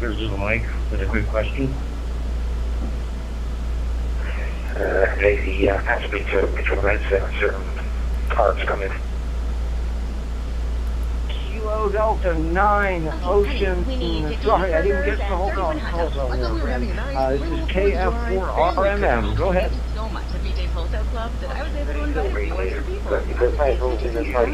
This is Mike with a quick question. Lately, asked me to prevent certain parts coming. Kilo Delta 9 Ocean. Sorry, I didn't get the hold on. This is KF4RMM. Go ahead. So much at BJ's Wholesale Club that I was able to invite a few extra people. Because my whole thing is like,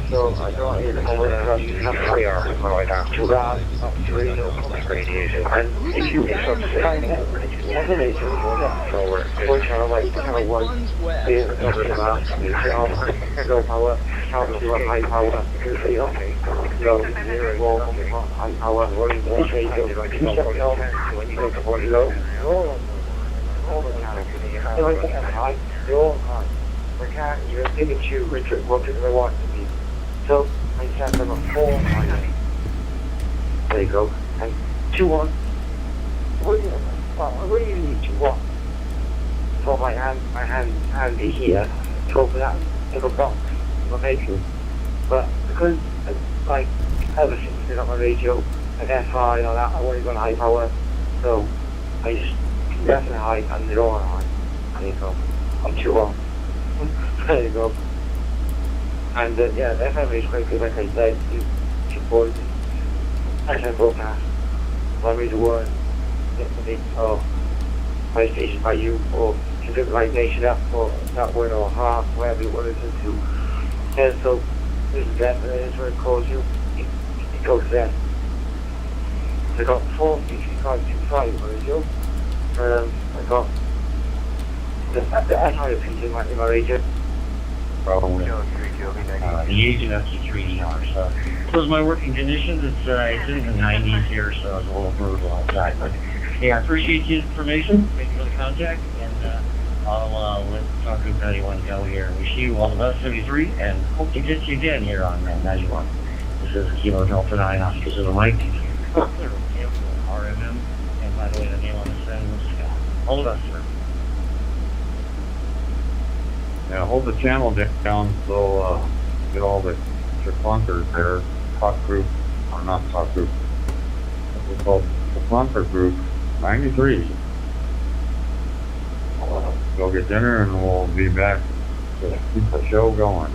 so I don't need to hold it up 3 hours or like that. 2 hours, up 3 hours, radiation. And if you get some kind of resonation, so we're kind of like, kind of work, being over the last, low power, how to do a high power, you know, high power, running more radio, when you go to 40 low, all the time. They're like high, they're all high. We can't even think of you, Richard, what do they want to be? So, I set them a 4 high. There you go. And 2-1. I really need 2-1. So my handy here, so for that little box, my radio. But because, like, ever since I got my radio, and FI and all that, I want to go on high power. So, I just left it high and they're all high. There you go. I'm 2-1. There you go. And yeah, the FM is quite good, like I said, you boys, FM broadcast, one reason word, definitely, my station by you, or you could like nation up, or that word or half, whatever you want to listen to. And so, this is that, that's where it calls you, it goes there. So I got 46525 radio, I got the FI in my region. The agent up to 3 hours. Those are my working conditions. It's in the 90s here, so it's a little brutal outside. But yeah, I appreciate the information. Thank you for the contact, and I'll let talk to anyone go here. Wish you all the best, 73, and hope to get you again here on 91. This is Kilo Delta 9. This is Mike. RMM, and by the way, the name on the send was Scott. All the best, sir. Yeah, hold the channel down so get all the clunkers there. Talk group, or not talk group. It's called the clunker group 93. Go get dinner and we'll be back to keep the show going.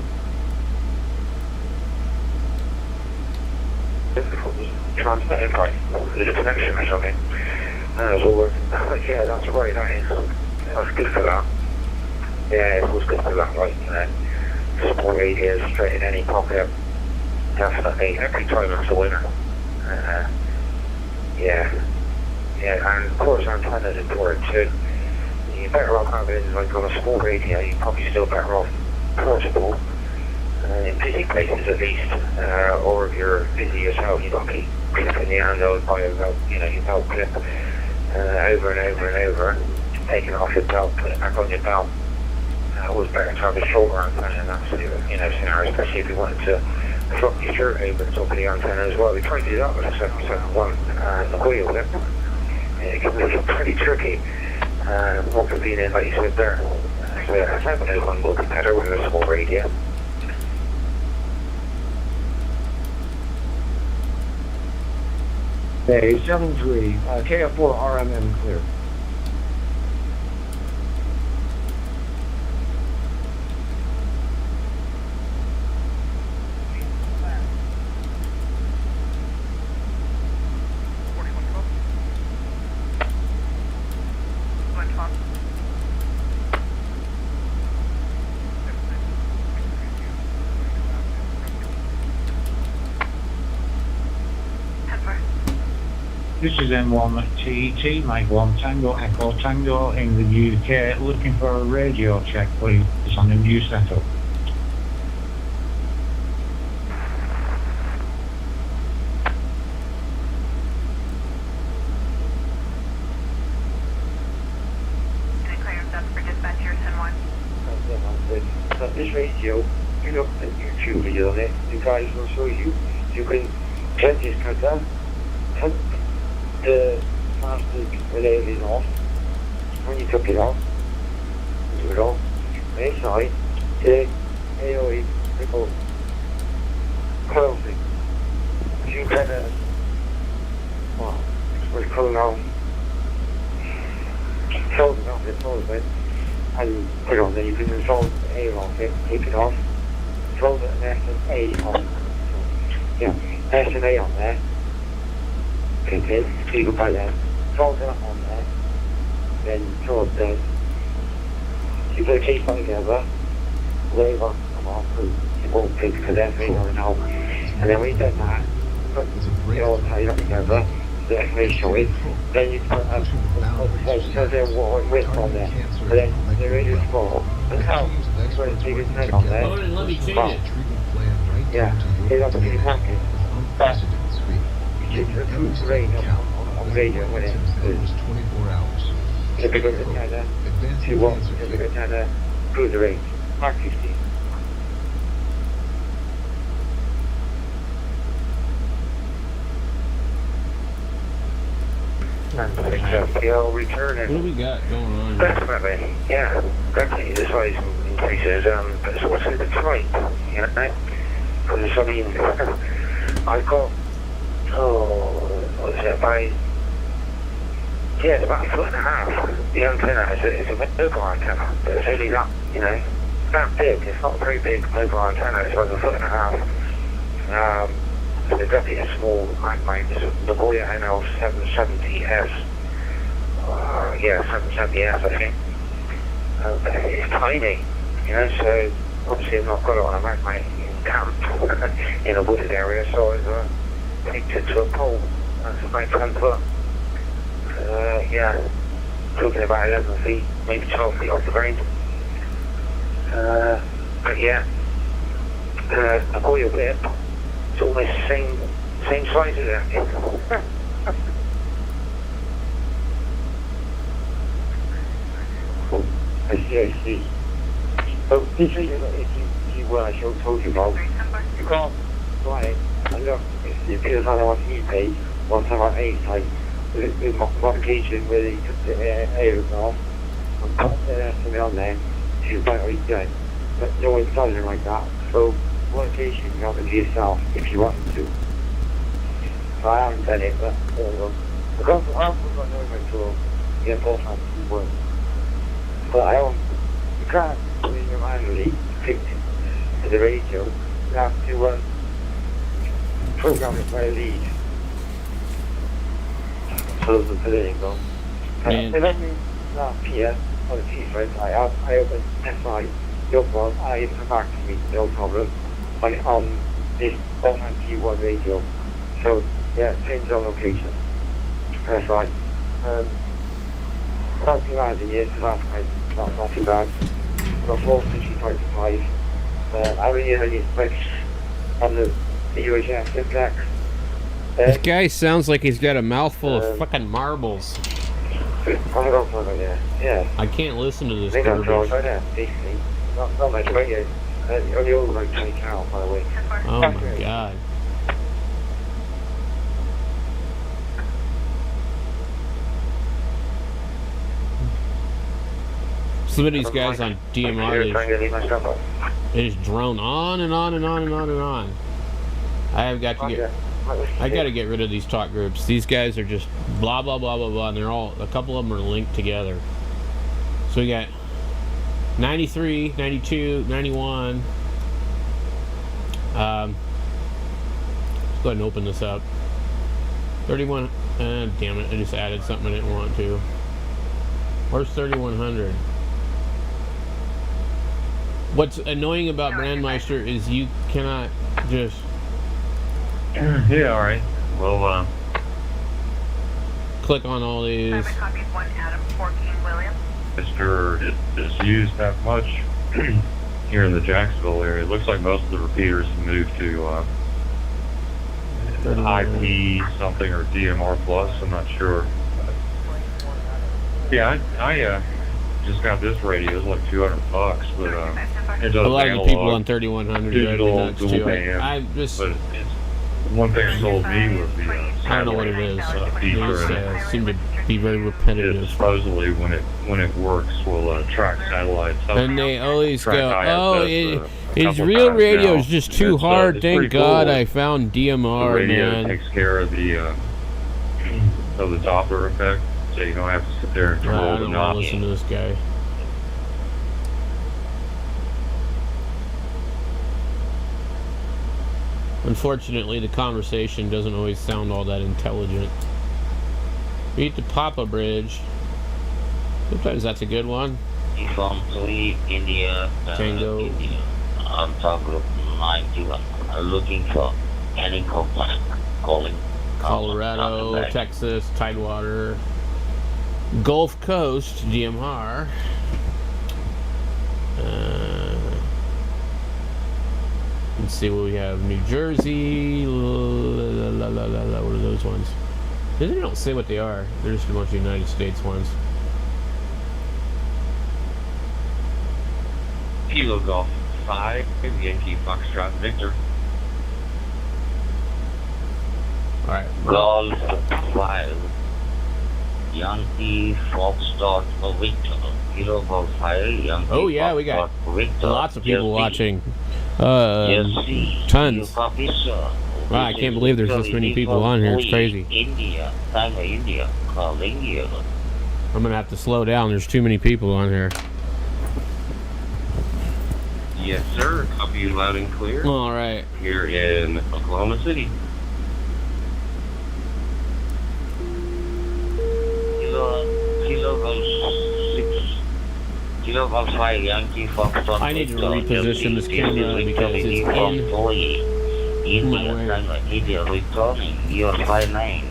Transmitting right, the connection or something. So yeah, that's right, that's good for that. Yeah, it was good for that, right? Support radios straight in any pocket. Definitely, every time it's a winner. Yeah, and of course antennas important too. You're better off having like on a small radio, you're probably still better off portable. In busy places at least, or if you're busy yourself, you don't keep clipping the handle by your belt, you belt clip over and over and over, taking off your belt, put it back on your belt. Always better to have a shorter antenna in that scenario, especially if you wanted to drop your shirt over the top of the antenna as well. We tried to do that with a 771 and the wheel with it. It can be pretty tricky, more convenient like you said there. So a 701 will be better with a small radio. Hey, 73, KF4RMM clear. This is M1 TET, Mike 1 Tango Echo Tango in the UK, looking for a radio check, please, on a new setup. This radio, you look at YouTube video on it, the guys will show you, you can turn this cutter, cut the plastic relays off. When you took it off, do it off. Inside, the AOE, predators. Well, was pulling on shoulders off it, all of it, and put it on there. You can control the air off it, keep it off, control the S&A on. Yeah, S&A on there. Keep it, so you can put that. Control that on there. Then control the. You put a key phone together, wave on, come off, and it won't fix because everything's on the hole. And then when you do that, put it all tied up together, the X-ray showing, then you put a width on there. And then the radio small. And how? It's got a bigger tank on there. Let me change it. Yeah, it's not a big packet. But you keep the cruise range on radio when it's the bigger antenna, 2 watts, the bigger antenna, cruiser range, Mark 15. He'll return What it. do we got going on? Definitely, yeah, definitely. This way some increases, but so what's in Detroit, you know? Because I mean, I got, what is it, yeah, it's about 1.5 foot. The antenna is a mobile antenna, but it's only that, you know, it's that big. It's not a very big mobile antenna, it's like 1.5 foot. There's definitely a small landline, the Voya NL 770S. Yeah, 770S, I think. But it's tiny, you know, so obviously I've not got it on a landline in camp, in a wooded area, so I've picked it to a pole. That's about 10 foot. Yeah, talking about 11 feet, maybe 12 feet off the range. But yeah, a oil whip, it's almost the same size as that. I see. So this is what I told you about. You can't fly it. And look, it appears on our eBay, one time on A site. With modification where they took the air off and put the estimate on there, she's quite already done. But no one's done it like that. So modification you have to do yourself if you wanted to. So I haven't done it, but because I've got no control, you get both hands to work. But I don't, you can't put in your manually fix it to the radio. You have to program it by a lead. So there you go. And then last year, on the T-Thread, I opened SI, no problem, I come back to me, no problem, on this 191 radio. So, yeah, change on location. That's right. Not too bad in years, last night, not too bad. Got 455. I really had any specs on the UHF impact. This guy sounds like he's got a mouthful of fucking marbles. Yeah. I can't listen to this They don't draw garbage. right now, basically. Not much radio. Only over like 20 cows, by the way. Oh my god. Some of these guys on DMR, they just drone on and on and on and on and on. I gotta get rid of these talk groups. These guys are just blah blah blah blah blah, and they're all, a couple of them are linked together. So we got 93, 92, 91. Let's go ahead and open this up. 31. Damn it! I just added something I didn't want to. Where's 3100? What's annoying about Brandmeister is you cannot just. Yeah, all right. Well, click on all these. Mr. is used that much here in the Jacksonville area. It looks like most of the repeaters have moved to IP something or DMR plus. I'm not sure. Yeah, I just got this radio. It's like $200, but it does a lot of the people on 3100 digital too. dual band. I just. But it's, one thing that sold me was the I don't know what it is. feature. These seem to be very repetitive. Supposedly, when it works, will track satellites. And they always go, oh, His real radio is just too hard. Thank God I found DMR, the radio man. takes care of the Doppler effect, so you don't have to sit there and I roll the don't want knob. to listen to this guy. Unfortunately, the conversation doesn't always sound all that intelligent. Beat the Papa Bridge. Sometimes that's a good one. From 3 India, Tango. India, on top group 91. Looking for any company calling. Colorado, Texas, Tidewater, Gulf Coast, DMR. Let's see what we have. New Jersey. What are those ones? They don't say what they are. They're just a bunch of United States ones. Kilo Golf 5, Yankee Foxtrot Victor. Alright. Golf 5, Yankee Foxtrot Victor. Kilo Golf 5, Yankee Oh yeah, we got Victor. lots of people watching. Tons. Wow, I can't believe there's this many people on here. It's crazy. India, India, calling you. I'm gonna have to slow down. There's too many people on here. Yes, sir. Copy you loud and clear. All right. Here in Oklahoma City. Kilo Golf 5, Yankee Foxtrot. I need to reposition this camera because it's in my way. India, returning your 59.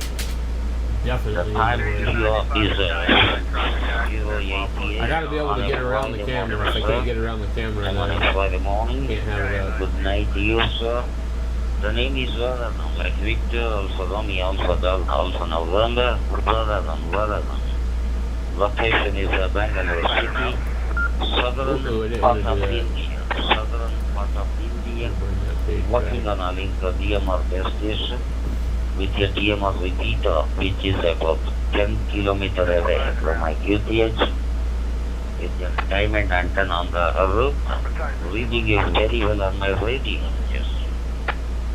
Definitely. The time is I gotta be able to get around the camera. If I can't get around the camera, then I by the morning. can't have it up. Good night to you, sir. The name is like Victor, also Romeo, also Delta, also November, Varadan. Location is Bangalore City, southern part of India. Southern part of India. Working on a link to DMR base station with your DMR repeater, which is about 10 kilometers away from my QTH. With your diamond antenna on the roof, reading it very well on my radio. Yes.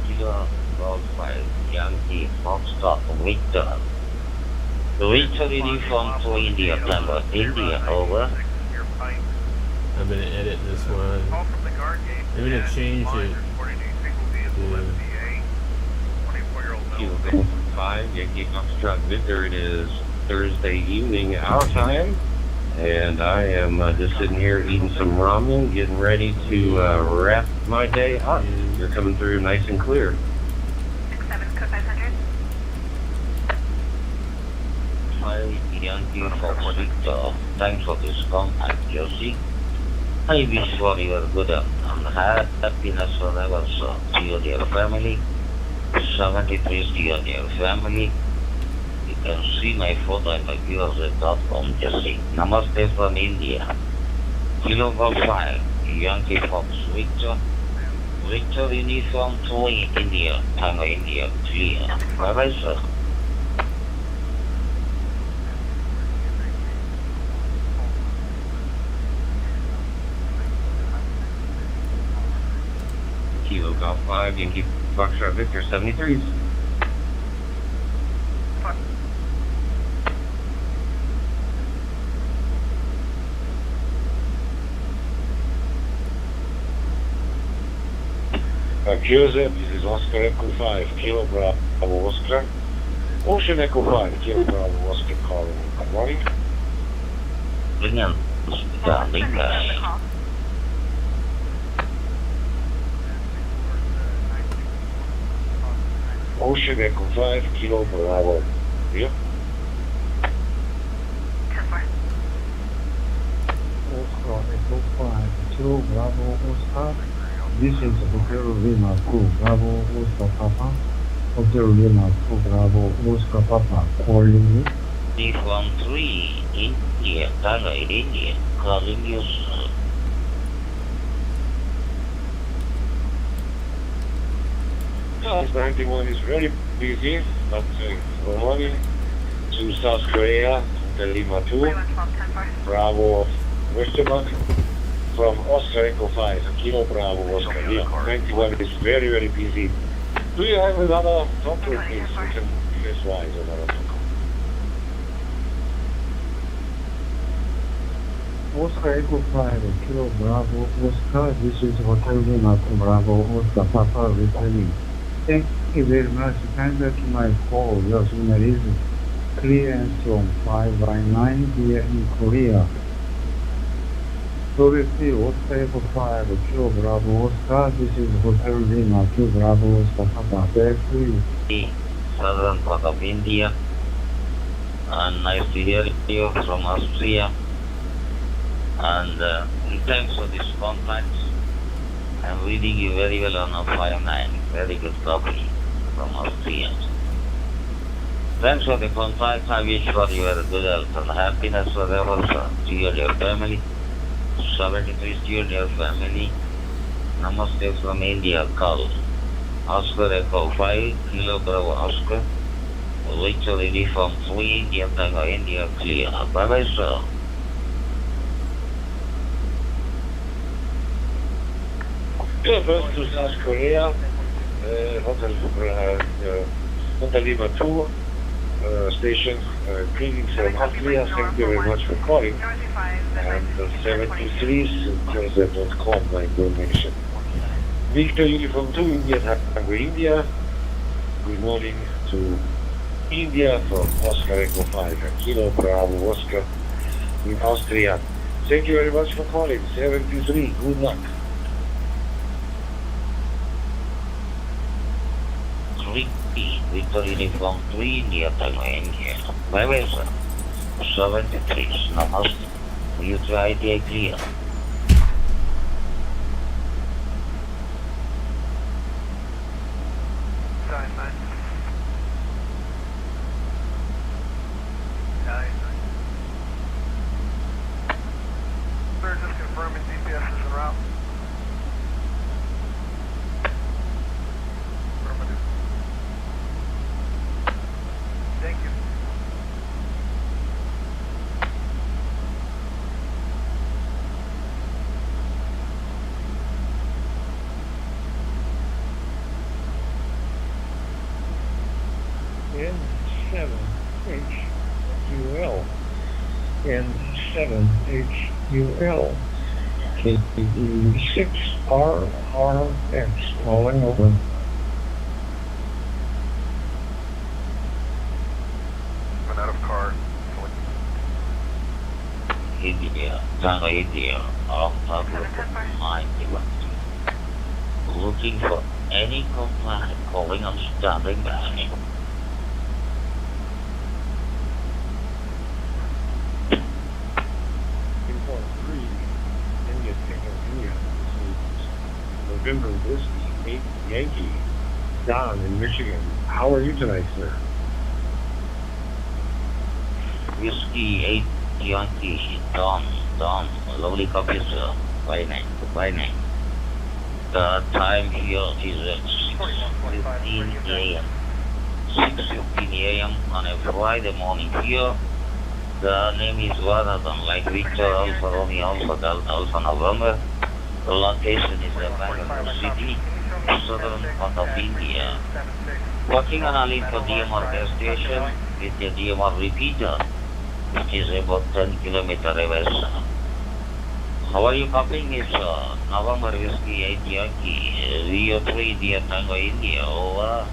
Kilo Golf 5, Yankee Foxtrot Victor. The Victor uniform to India, Tango, India, over. I'm gonna edit this one. I'm gonna change it. Kilo Golf 5, Yankee Foxtrot Victor. It is Thursday evening our time. And I am just sitting here eating some ramen, getting ready to wrap my day up. You're coming through nice and clear. 67 code 500. 5 Yankee Fox Victor. Thanks for this contact, Josie. I wish for your good and happiness forever, sir. To your dear family. 73 to your dear family. You can see my photo at my viewers.com, Josie. Namaste from India. Kilo Golf 5, Yankee Fox Victor. Victor uniform to India, Tango India, clear. Bye-bye, sir. Kilo Golf 5, Yankee Foxtrot Victor, 73s. Joseph, this is Oscar Echo 5, Kilo Bravo Oscar. Ocean Echo 5, Kilo Bravo Oscar calling. Good morning. Dengan darling guy. Ocean Echo 5, Kilo Bravo. Yeah? Oscar Echo 5, Kilo Bravo Oscar. This is Hotel Lima 2, Bravo Oscar Papa. Hotel Lima 2, Bravo Oscar Papa calling you. From 3 India, Tango India, calling you, sir. Class 91 is very busy, but good morning to South Korea, Hotel Lima 2, Bravo Westermark. from Oscar Echo 5, Kilo Bravo Oscar. Yeah, 91 is very, very busy. Do you have another talk group, please? We can US-wise another talk. Oscar Echo 5, Kilo Bravo Oscar, this is Hotel Lima Bravo Oscar Papa returning. Thank you very much. Thank you to my call. Your signal is clear and strong. 5 by 9 here in Korea. Previously, Oscar Echo 5, Kilo Bravo Oscar, this is Hotel Lima, Kilo Bravo Oscar Papa. Back to you. Southern part of India. And nice to hear you from Austria. And in terms of these contacts, I'm reading you very well on a 5-9. Very good copy from Austria. Thanks for the contact. I wish for your good health and happiness forever to you and your family. 73 to you and your family. Namaste from India. Call Oscar Echo 5, Kilo Bravo Oscar. Victor Uniform 3, India Tango India clear. Bye bye, sir. Yeah, first to South Korea, Hotel Lima 2 station. Greetings from Austria. Thank you very much for calling. And 73s.com, my donation. Victor Uniform 2, India Tango India. Good morning to India from Oscar Echo 5, Kilo Bravo Oscar in Austria. Thank you very much for calling. 73, good luck. Victor Uniform 3, India Tango India. Bye bye, sir. 73, namaste. You try the clear. Sir, just confirming GPS is en route. Affirmative. Thank you. N7HUL. N7HUL. KE6RRX. Calling over. Went out of car. India, Tango India, ONTOP 91. Looking for any complaint, calling on standing by. November Whiskey 8 Yankee. Don in Michigan. How are you tonight, sir? Whiskey 8 Yankee, Don, lovely copy, sir. Bye night. The time here is at 6:15 a.m. 6:15 a.m. on a Friday morning here. The name is Varadan, like Victor Alpha Romeo Alpha Delta Alpha November. The location is Bangalore City, southern part of India. Working on a link for DMR gas station with the DMR repeater, which is about 10 kilometers away. How are you copying it, sir? November Whiskey 8 Yankee, VO3 India Tango India, over.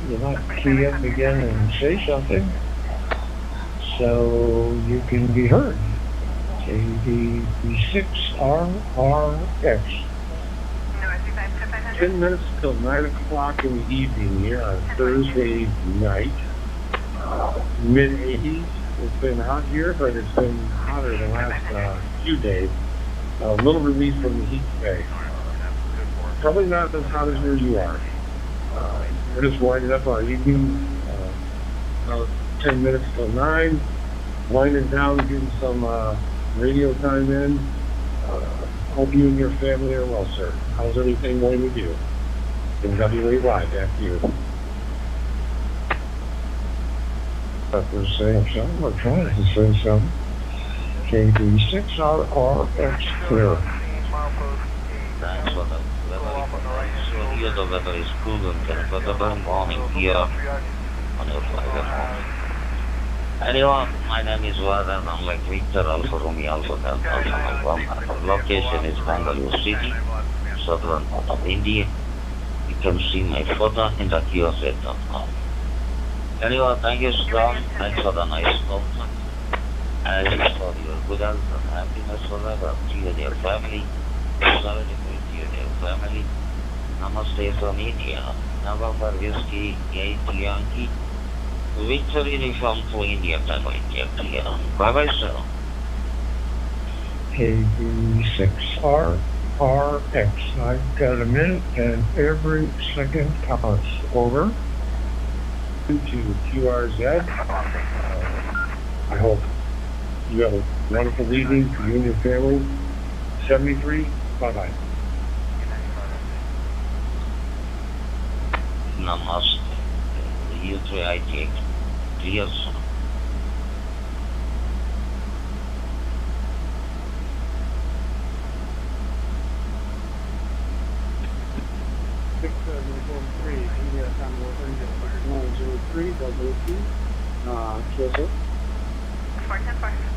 You might key up again and say something so you can be heard. KD6RRX. 10 minutes till 9 o'clock in the evening here on Thursday night. Mid-80s. It's been hot here, but it's been hotter the last few days. A little relief from the heat today. Probably not as hot as where you are. We're just winding up our evening. About 10 minutes till 9. Winding down, getting some radio time in. Hope you and your family are well, sir. How's everything going with you? In WA Live, after you. We're saying something, we're trying to say something. KB6RRX clear. Thanks for the weather. So here the weather is cool and comfortable morning here on your Friday morning. Anyway, my name is Vadan. I'm like Victor, also Rumi, also Delta, also location is Bangalore City, southern part of India. You can see my photo in the kiosk.com. Anyway, thank you, Strong. Thanks for the nice compliment. And I wish for your good health and happiness forever to you and your family. Sorry to you and your family. Namaste from India. November Whiskey 8 Yankee. Victory uniform to India, India clear. Bye-bye, sir. KB6RRX. I've got a minute and every second counts. Over. To QRZ. I hope you have a wonderful evening for you and your family. 73. Bye-bye. Namaste. You three, I take. Clear, sir.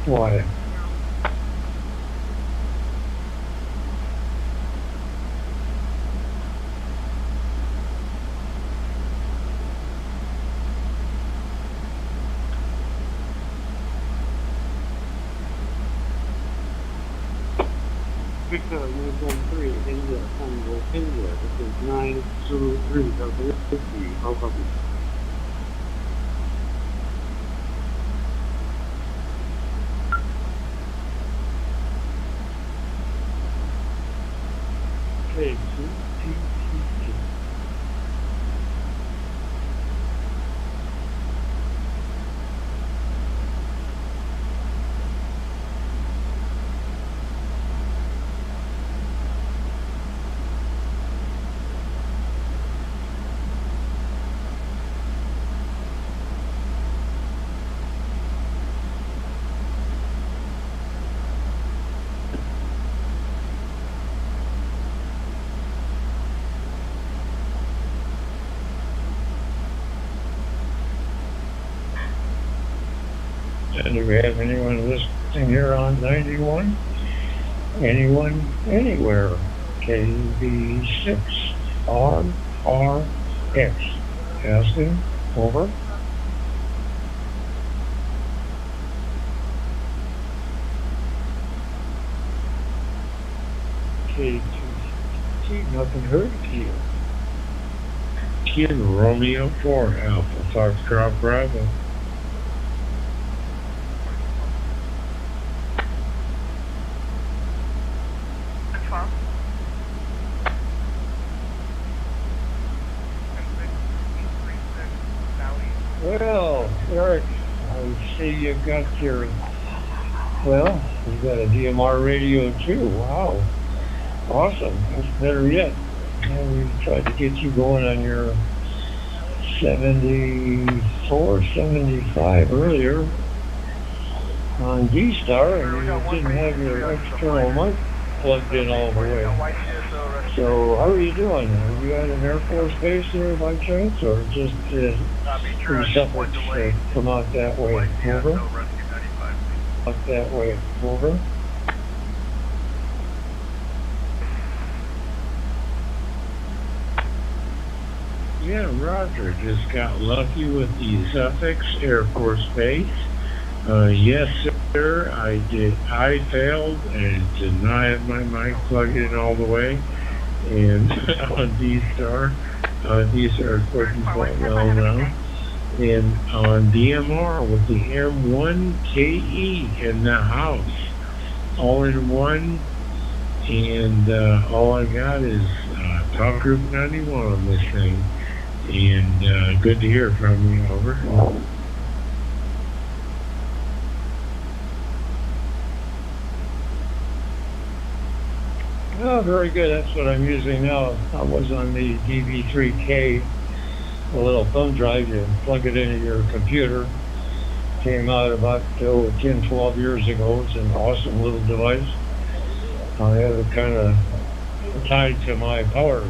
Why? Victor, Uniform 3, India, Tango, India. This is 903, WFP. How copy? KB2. And do we have anyone listening here on 91? Anyone, anywhere? KB6RRX. Asking, over. K2, nothing heard here. Kid Romeo 4 Alpha. Foxtrot Bravo. Well, Eric, I see you've got your, well, you've got a DMR radio too. Wow. Awesome. That's better yet. And we tried to get you going on your 74, 75 earlier on D-Star, and you didn't have your external mic plugged in all the way. So how are you doing? Are you at an Air Force base there by chance, or just pretty separate come out that way? Over? Out that way. Over? Yeah, Roger. Just got lucky with the Suffolk Air Force Base. Yes, sir. I did. I failed and did not have my mic plugged in all the way. And on D-Star, D-Star is working quite well now. And on DMR with the M1KE in the house, all in one. And all I got is Talk Group 91 on this thing. And good to hear from you. Over. Oh, very good. That's what I'm using now. I was on the DB3K, a little thumb drive. You plug it into your computer, came out about 10, 12 years ago. It's an awesome little device. I have it kind of tied to my power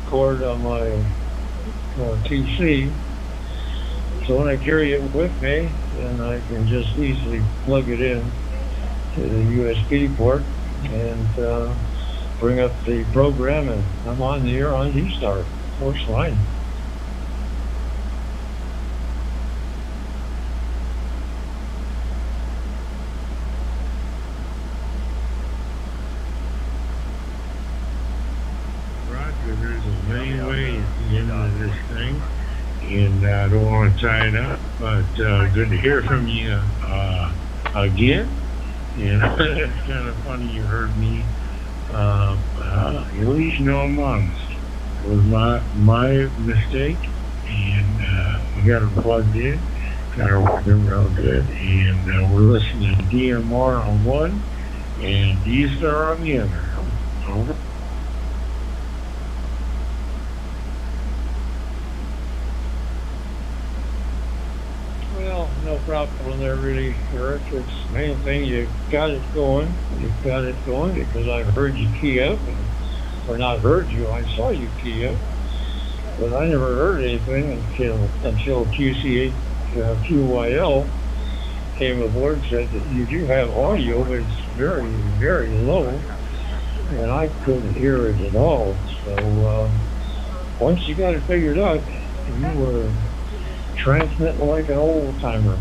cord on my PC. So when I carry it with me, then I can just easily plug it in to the USB port and bring up the program, and I'm on the air on D-Star. Works fine. Roger, there's a many ways to get into this thing, and I don't want to tie it up, but good to hear from you again. And it's kind of funny you heard me. At least know I'm honest. It was my mistake, and we got it plugged in, got it working real good, and we're listening to DMR on one and D-Star on the other. Over. Well, no problem there really, Eric. It's the main thing, you got it going. You've got it going because I've heard you key up, or not heard you, I saw you key up. But I never heard anything until QYL came aboard and said that you do have audio, but it's very, very low. And I couldn't hear it at all. So once you got it figured out, you were transmitting like an old timer.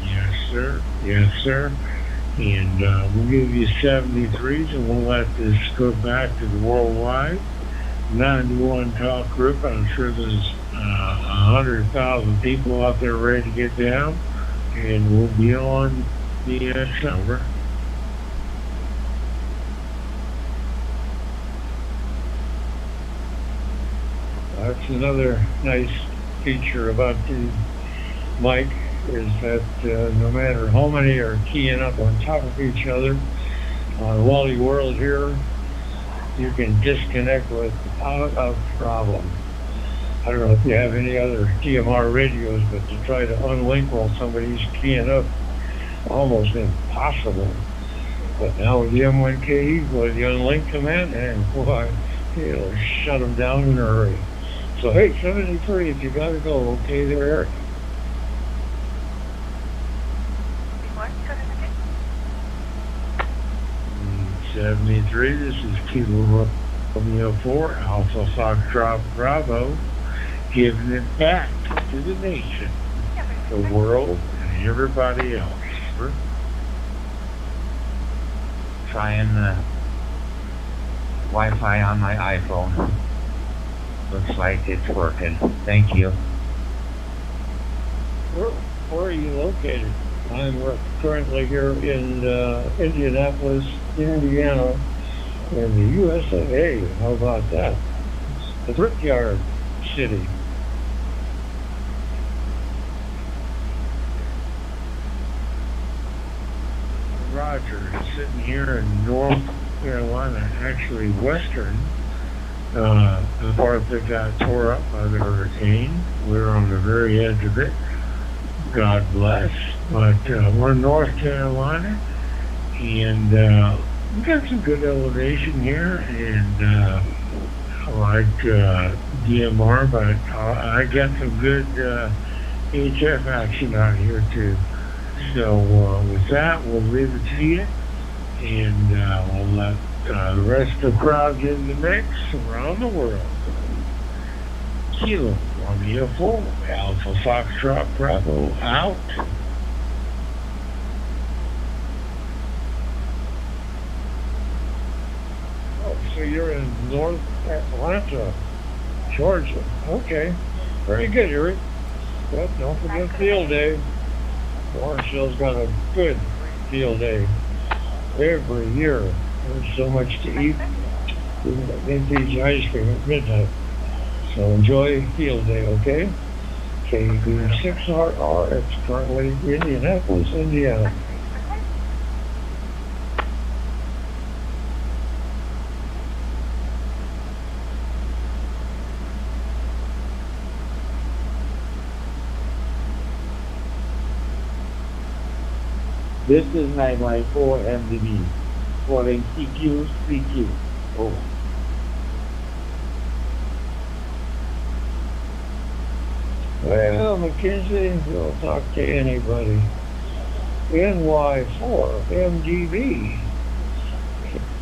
Yes, sir. Yes, sir. And we'll give you 73s, and we'll let this go back to the worldwide 91 talk group. I'm sure there's 100,000 people out there ready to get down, and we'll be on the number. That's another nice feature about the mic, is that no matter how many are keying up on top of each other on Wally World here, you can disconnect without a problem. I don't know if you have any other DMR radios, but to try to unlink while somebody's keying up, almost impossible. But now with the M1K, with the unlink command, and boy, it'll shut them down in a hurry. So hey, 73, if you gotta go, okay there, Eric. 73, this is Kilo Romeo 4, Alpha Foxtrot Bravo, giving it back to the nation, the world, and everybody else. Trying the Wi-Fi on my iPhone. Looks like it's working. Thank you. Where are you located? I'm currently here in Indianapolis, Indiana, in the USA. How about that? The Brickyard City. Roger, sitting here in North Carolina, actually western, the part that got tore up by the hurricane. We're on the very edge of it. God bless. But we're in North Carolina, and we got some good elevation here, and I like DMR, but I got some good HF action out here too. So with that, we'll leave it to you, and we'll let the rest of the crowd get in the mix around the world. Kilo Romeo 4, Alpha Foxtrot Bravo out. Oh, so you're in North Atlanta, Georgia. Okay, very good, Eric. But don't forget Field Day. Warrenville's got a good field day every year. There's so much to eat. Even the vintage ice cream at midnight. So enjoy field day, okay? KB6RR, it's currently Indianapolis, Indiana. This is 914 MDB. Calling CQ, CQ. Over. Well, McKinsey, don't talk to anybody. NY4 MGB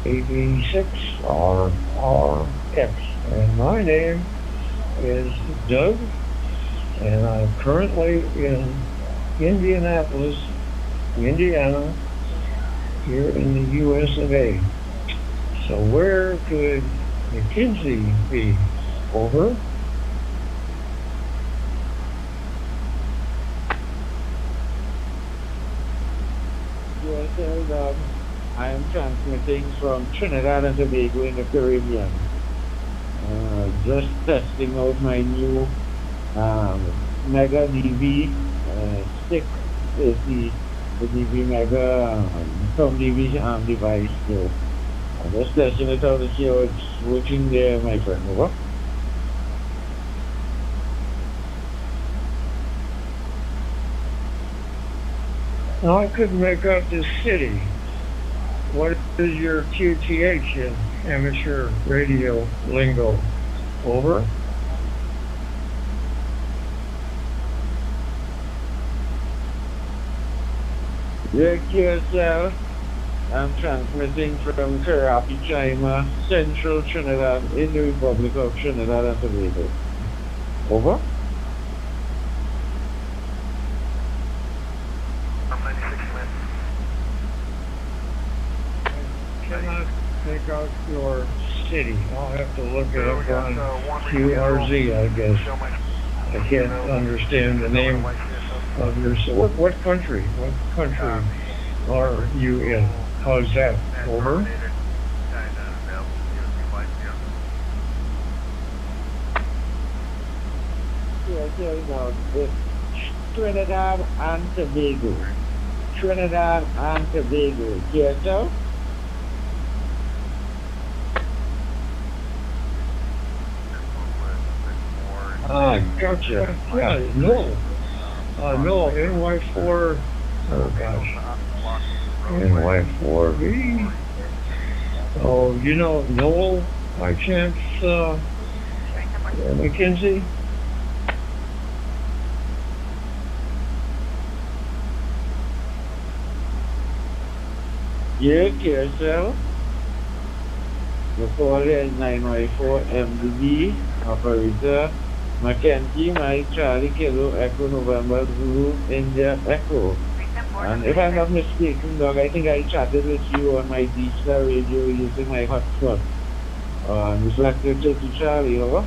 86RRX. And my name is Doug, and I'm currently in Indianapolis, Indiana, here in the US of A. So where could McKinsey be? Over. USA, Doug. I am transmitting from Trinidad and Tobago in the Caribbean. Just testing out my new Mega DV 650, the DV Mega some DV device. So I'm just testing it out to see how it's working there, my friend. Over. Now I couldn't make out this city. What is your QTH in amateur radio lingo? Over. Yeah, QSL. I'm transmitting from Karapi, China, Central Trinidad, in the Republic of Trinidad and Tobago. Over. Cannot make out your city. I'll have to look it up on QRZ, I guess. I can't understand the name of your city. What country? What country are you in? How's that? Over. Trinidad and Tobago. Trinidad and Tobago. QSL. Gotcha. Yeah, no. No, NY4. Oh, gosh. NY4V. Oh, you know Noel, by chance, McKinsey? Yeah, QSL. The call is 914 MDB, operator Mackenzie, Mike, Charlie, Kilo, Echo, November, Zulu, India, Echo. And if I'm not mistaken, Doug, I think I chatted with you on my digital radio using my hotspot. Reflected to Charlie, over.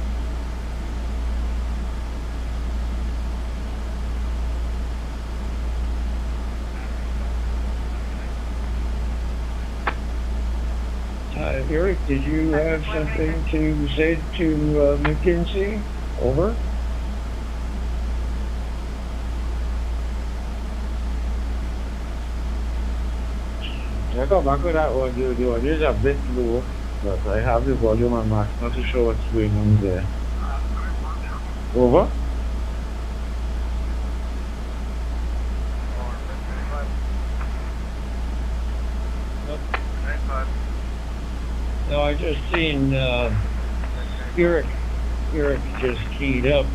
Eric, did you have something to say to McKinsey? Over. I come back with that audio. The audio is a bit low, but I have the volume on max, not too sure what's going on there. Over. No, I just seen Eric just keyed up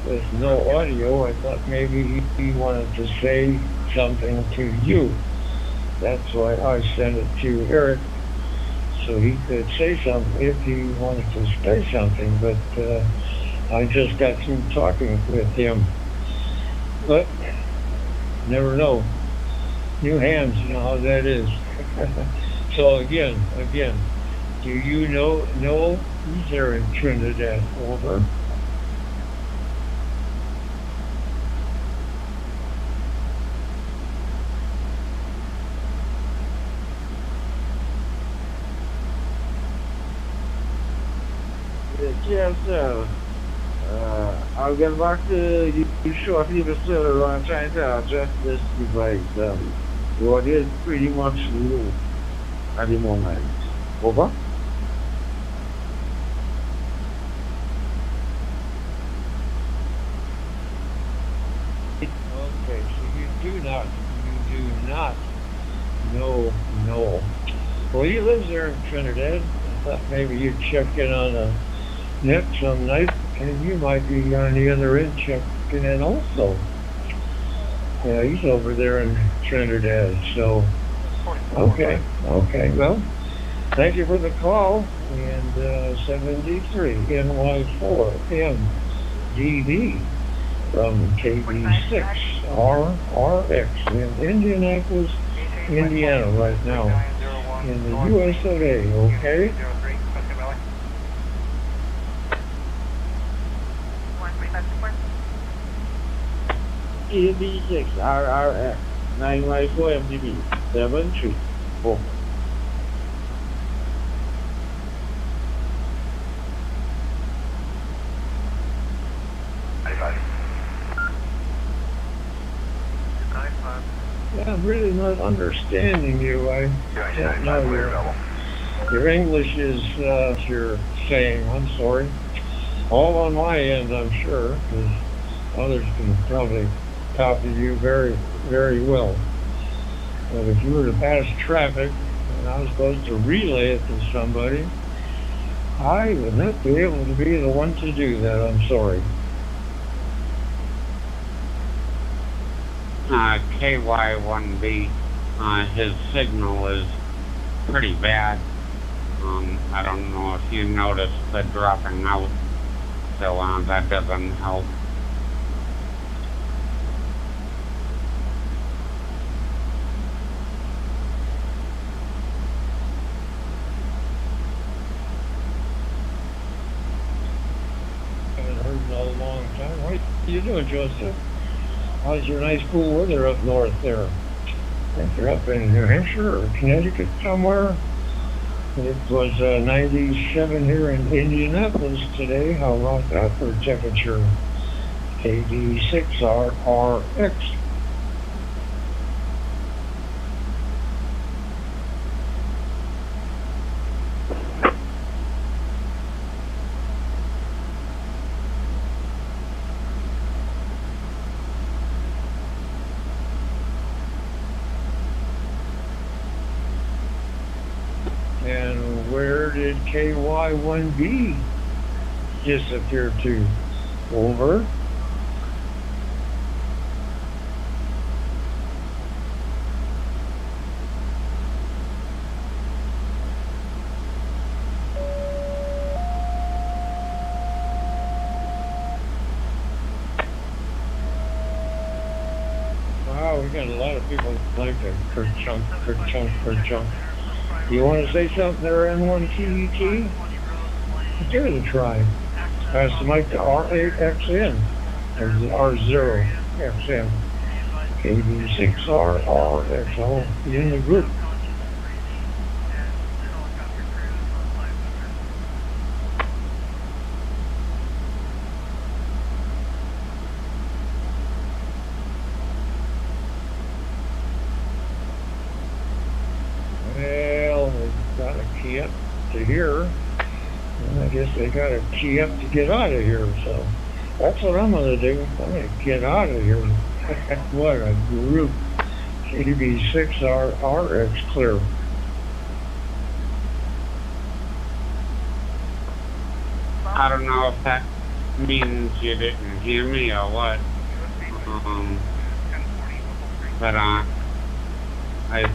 with no audio. I thought maybe he wanted to say something to you. That's why I sent it to Eric, so he could say something if he wanted to say something, but I just got through talking with him. But never know. New hands, you know how that is. So again, do you know Noel? He's there in Trinidad. Over. Yes, sir. I'll get back to you shortly, but still I'm trying to adjust this device. The audio is pretty much low at the moment. Over. Okay, so you do not know Noel. Well, he lives there in Trinidad. I thought maybe you'd check in on the net some night, and you might be on the other end checking in also. Yeah, he's over there in Trinidad, so, okay, well, thank you for the call, and 73 NY4 MDB from KB6 RRX in Indianapolis, Indiana right now, in the US of A, okay? KB6 RRX 9Y4 MDB 734. Yeah, I'm really not understanding you. I don't know your English is, you're saying, I'm sorry. All on my end, I'm sure, because others can probably copy you very, very well. But if you were to pass traffic and I was supposed to relay it to somebody, I would not be able to be the one to do that. I'm sorry. KY1B, his signal is pretty bad. I don't know if you noticed the dropping out, so that doesn't help. I haven't heard in a long time. What are you doing, Joseph? How's your nice cool weather up north there? I think you're up in New Hampshire or Connecticut somewhere. It was 97 here in Indianapolis today. How about that for temperature? KB6RRX. And where did KY1B disappear to? Over. Wow, we got a lot of people like that. Kerchunk, kerchunk, kerchunk. You want to say something there, N1TET? Give it a try. Pass the mic to R8XN, or R0XN, KB6RRX. I'll be in the group. Well, they've got to key up to here. And I guess they got to key up to get out of here, so that's what I'm going to do. I'm going to get out of here. What a group. KB6RRX clear. I don't know if that means you didn't hear me or what. But I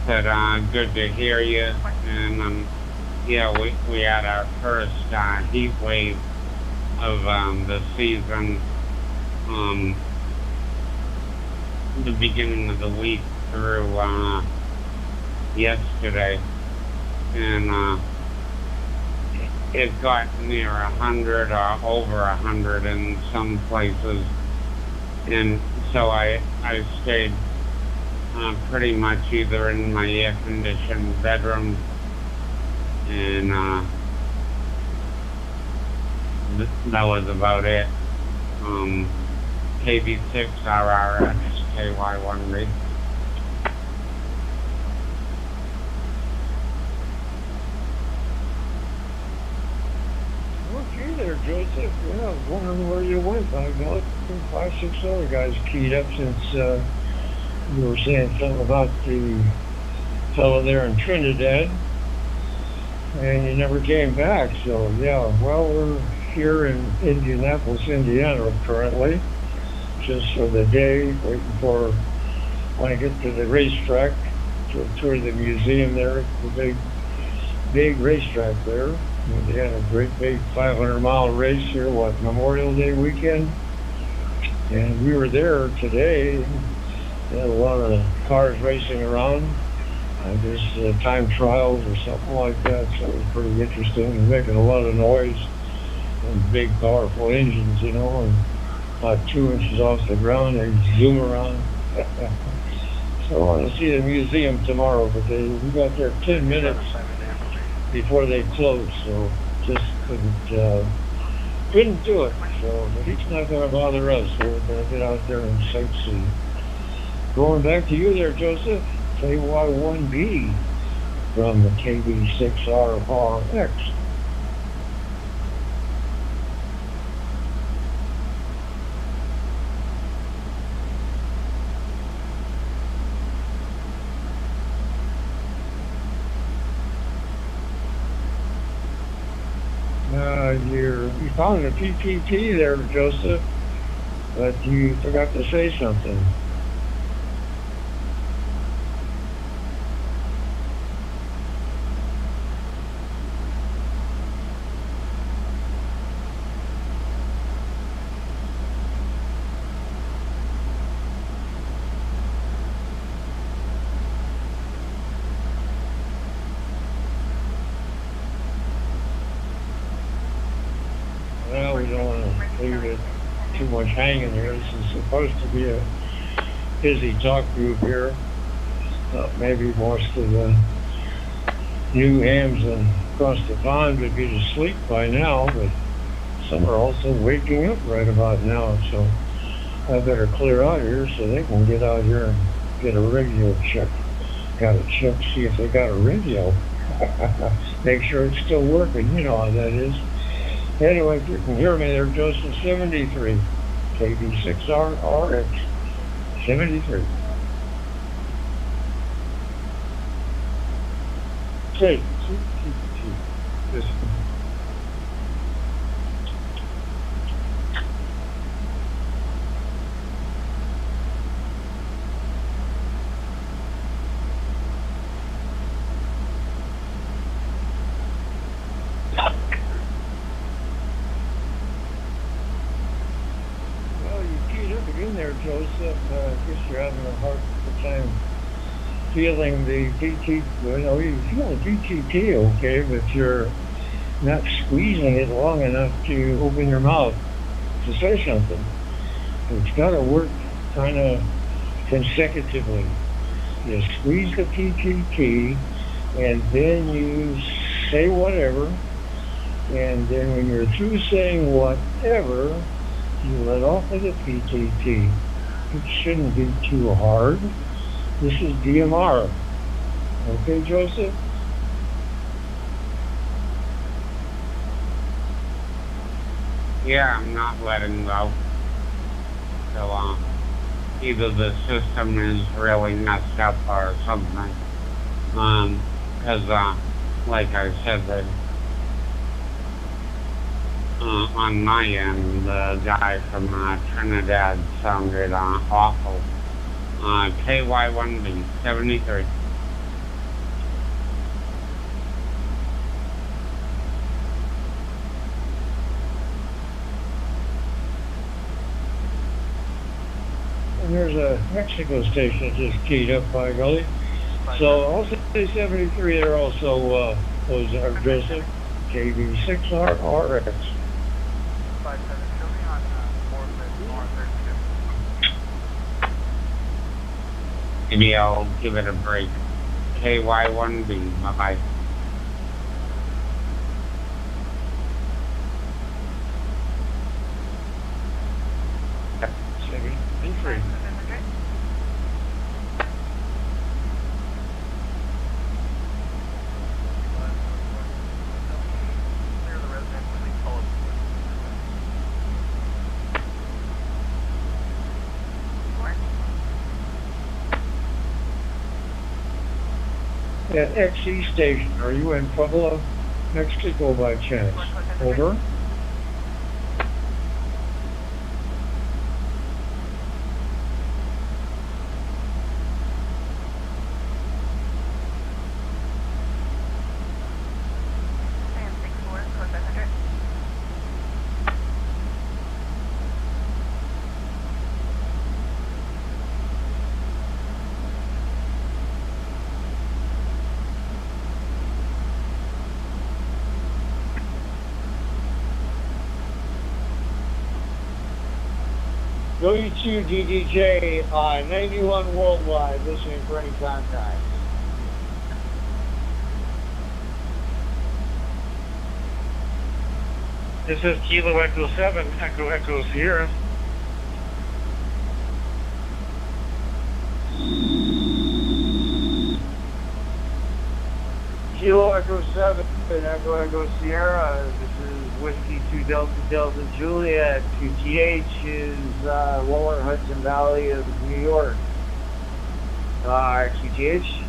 said good to hear you, and yeah, we had our first heat wave of the season, the beginning of the week through yesterday, and it got near 100 or over 100 in some places, and so I stayed pretty much either in my air-conditioned bedroom, and that was about it. KB6RRX KY1B. Okay there, Joseph. Yeah, I was wondering where you went. I got 5, 6 other guys keyed up since You were saying something about the fellow there in Trinidad, and you never came back. So yeah, well, we're here in Indianapolis, Indiana currently, just for the day, waiting for when I get to the racetrack to tour the museum there. It's a big racetrack there. They had a great big 500-mile race here, Memorial Day weekend, and we were there today. They had a lot of cars racing around. I guess time trials or something like that, so it was pretty interesting. They're making a lot of noise and big, powerful engines, you know, and about 2 inches off the ground, they zoom around. So I want to see the museum tomorrow, but we got there 10 minutes before they closed, so just couldn't do it. So, but it's not going to bother us. We're going to get out there and sightsee. Going back to you there, Joseph. KY1B from the KB6RRX. You found a PPT there, Joseph, but you forgot to say something. Well, we don't want to leave it too much hanging here. This is supposed to be a busy talk group here. Maybe most of the new hams across the pond would be asleep by now, but some are also waking up right about now. So I better clear out here so they can get out here and get a radio check. Got to check, see if they got a radio. Make sure it's still working. You know how that is. Anyway, if you can hear me there, Joseph, 73, KB6RX, 73. Okay, this. Joseph, I guess you're having a hard time feeling the PTT. Well, you feel the PTT okay, but you're not squeezing it long enough to open your mouth to say something. It's got to work kind of consecutively. You squeeze the PTT, and then you say whatever, and then when you're through saying whatever, you let off of the PTT. It shouldn't be too hard. This is DMR. Okay, Joseph? Yeah, I'm not letting go. So, either the system is really messed up or something. Because, like I said, that on my end, the guy from Trinidad sounded awful. KY1B 73. And there's a Mexico station just keyed up by Gully. So also 73 there also those are Joseph KB6RX. Maybe I'll give it a break. KY1B, bye-bye. Entry. At XE station, are you in Puebla, Mexico by chance? Over. W2DDJ, 91 worldwide, listening for any contact. This is Kilo Echo 7, Echo Echo Sierra. Kilo Echo 7, Echo Echo Sierra. This is Whiskey 2 Delta Delta Juliet. QTH is Lower Hudson Valley of New York. QTH.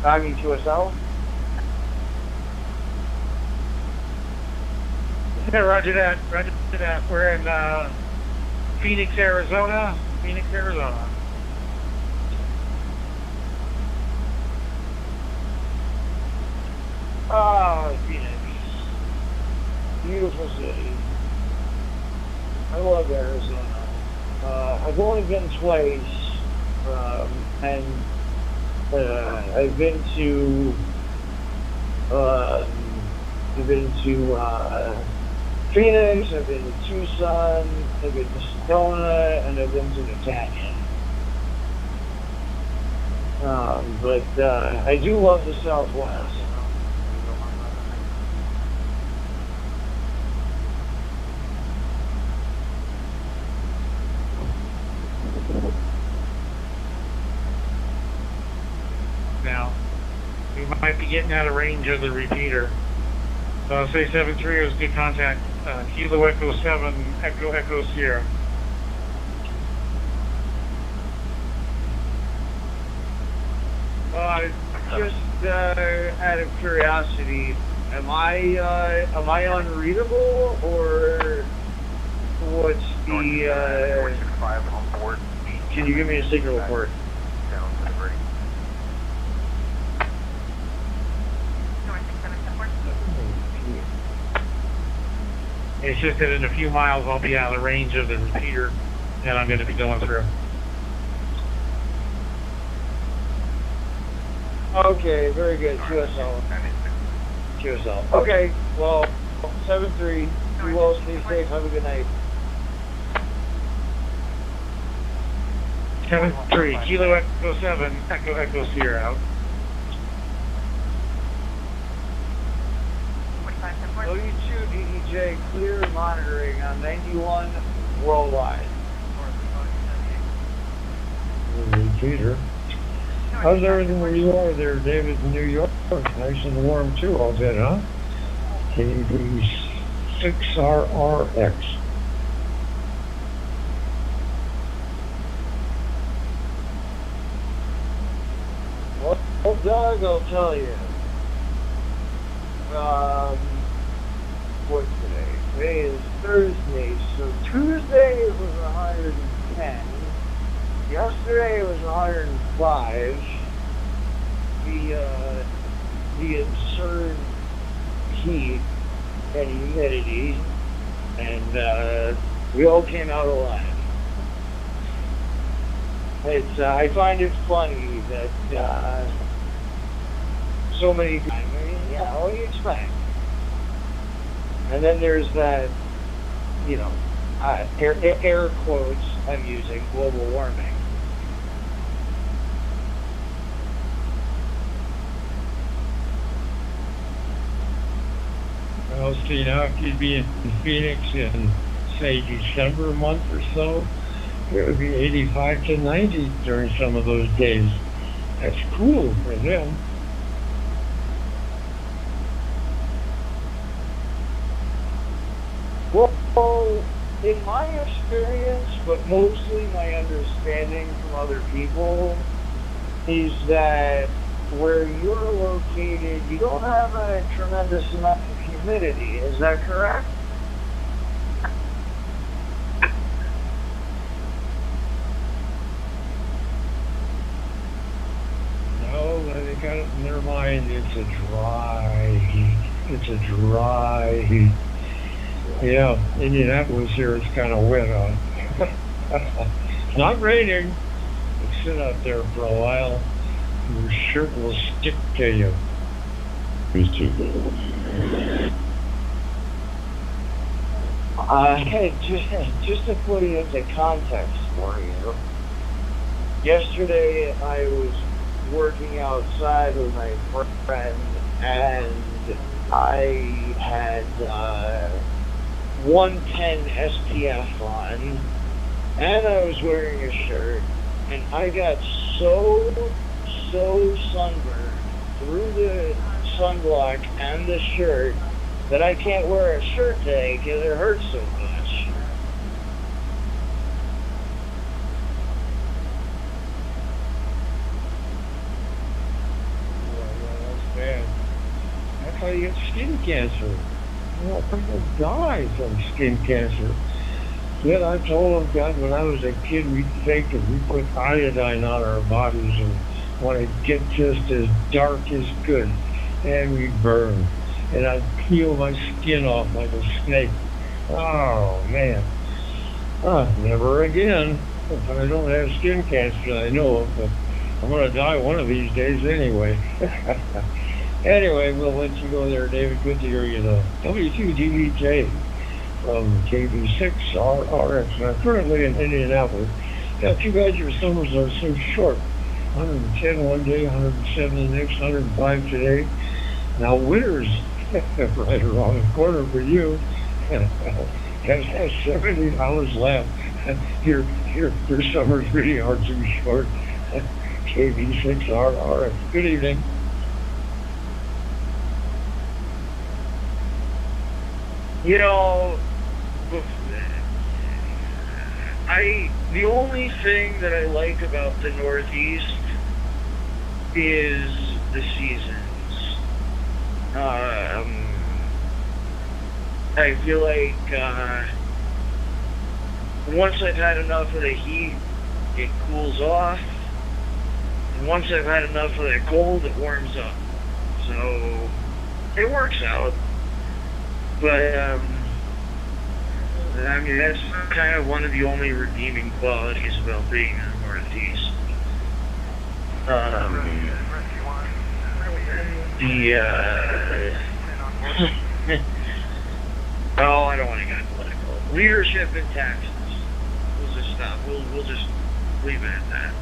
I mean QSL. Yeah, roger that. Roger that. We're in Phoenix, Arizona. Phoenix, Arizona. Phoenix. Beautiful city. I love Arizona. I've only been twice, and I've been to Phoenix, I've been to Tucson, I've been to Sedona, and I've been to the Canyon. But I do love the Southwest. Now, we might be getting out of range of the repeater. So I'll say 7-3 is good contact. Kilo Echo 7, Echo Echo Sierra. Just out of curiosity, am I unreadable, or what's the? 465 on board. Can you give me a signal report? Down to the break. It's just that in a few miles I'll be out of range of the repeater and I'm going to be going through. Okay, very good. QSL. QSL. Okay, well, 7-3. Be well, stay safe. Have a good night. 7-3, Kilo Echo 7, Echo Echo Sierra out. W2DEJ, clear monitoring on 91 worldwide. Repeater. How's everything where you are there, David, in New York? Nice and warm too, all good, huh? KB6RRX. Well, Doug, I'll tell you. What's today? Today is Thursday, so Tuesday it was 110. Yesterday it was 105. The absurd heat and humidity, and we all came out alive. It's I find it funny that so many people. I mean, yeah, what do you expect? And then there's that, you know, air quotes I'm using, global warming. Well, see, now if you'd be in Phoenix in, say, December month or so, it would be 85 to 90 during some of those days. That's cool for them. Well, in my experience, but mostly my understanding from other people, is that where you're located, you don't have a tremendous amount of humidity. Is that correct? No, they got it in their mind. It's a dry heat. It's a dry heat. Yeah, Indianapolis here is kind of wet on. It's not raining. Sit out there for a while. Your shirt will stick to you. Hey, just to put it into context for you, yesterday I was working outside with my friend, and I had 110 SPF on, and I was wearing a shirt, and I got so sunburned through the sunblock and the shirt that I can't wear a shirt today because it hurts so much. That's bad. That's how you get skin cancer. People die from skin cancer. Yet I told them, God, when I was a kid, we'd think if we put iodine on our bodies and want to get just as dark as good, and we burn. And I'd peel my skin off like a snake. Oh, man. Never again. But I don't have skin cancer that I know of, but I'm going to die one of these days anyway. Anyway, we'll let you go there, David. Good to hear you, though. W2DVJ from KB6RRX. And I'm currently in Indianapolis. Yeah, too bad your summers are so short. 110 one day, 107 the next, 105 today. Now winter's right around the corner for you. Has 70 hours left. Your summers really are too short. KB6RRX. Good evening. You know, the only thing that I like about the Northeast is the seasons. I feel like once I've had enough of the heat, it cools off. And once I've had enough of the cold, it warms up. So it works out. But, I mean, that's kind of one of the only redeeming qualities about being in the Northeast. Oh, I don't want to get political. Leadership and taxes. We'll just stop. We'll just leave it at that.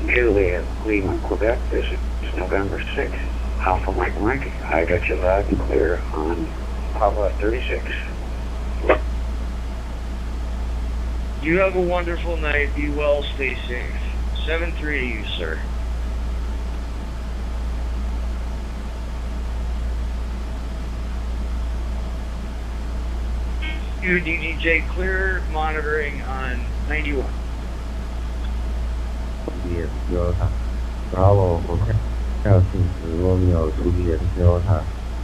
Juliet, Lima, Quebec. This is November 6th. Alpha Mike Mike. I got you loud and clear on Papa 36. You have a wonderful night. Be well. Stay safe. 7-3 to you, sir. DDJ clear monitoring on 91. Juliet Delta Bravo Hotel 6 Romeo Juliet Delta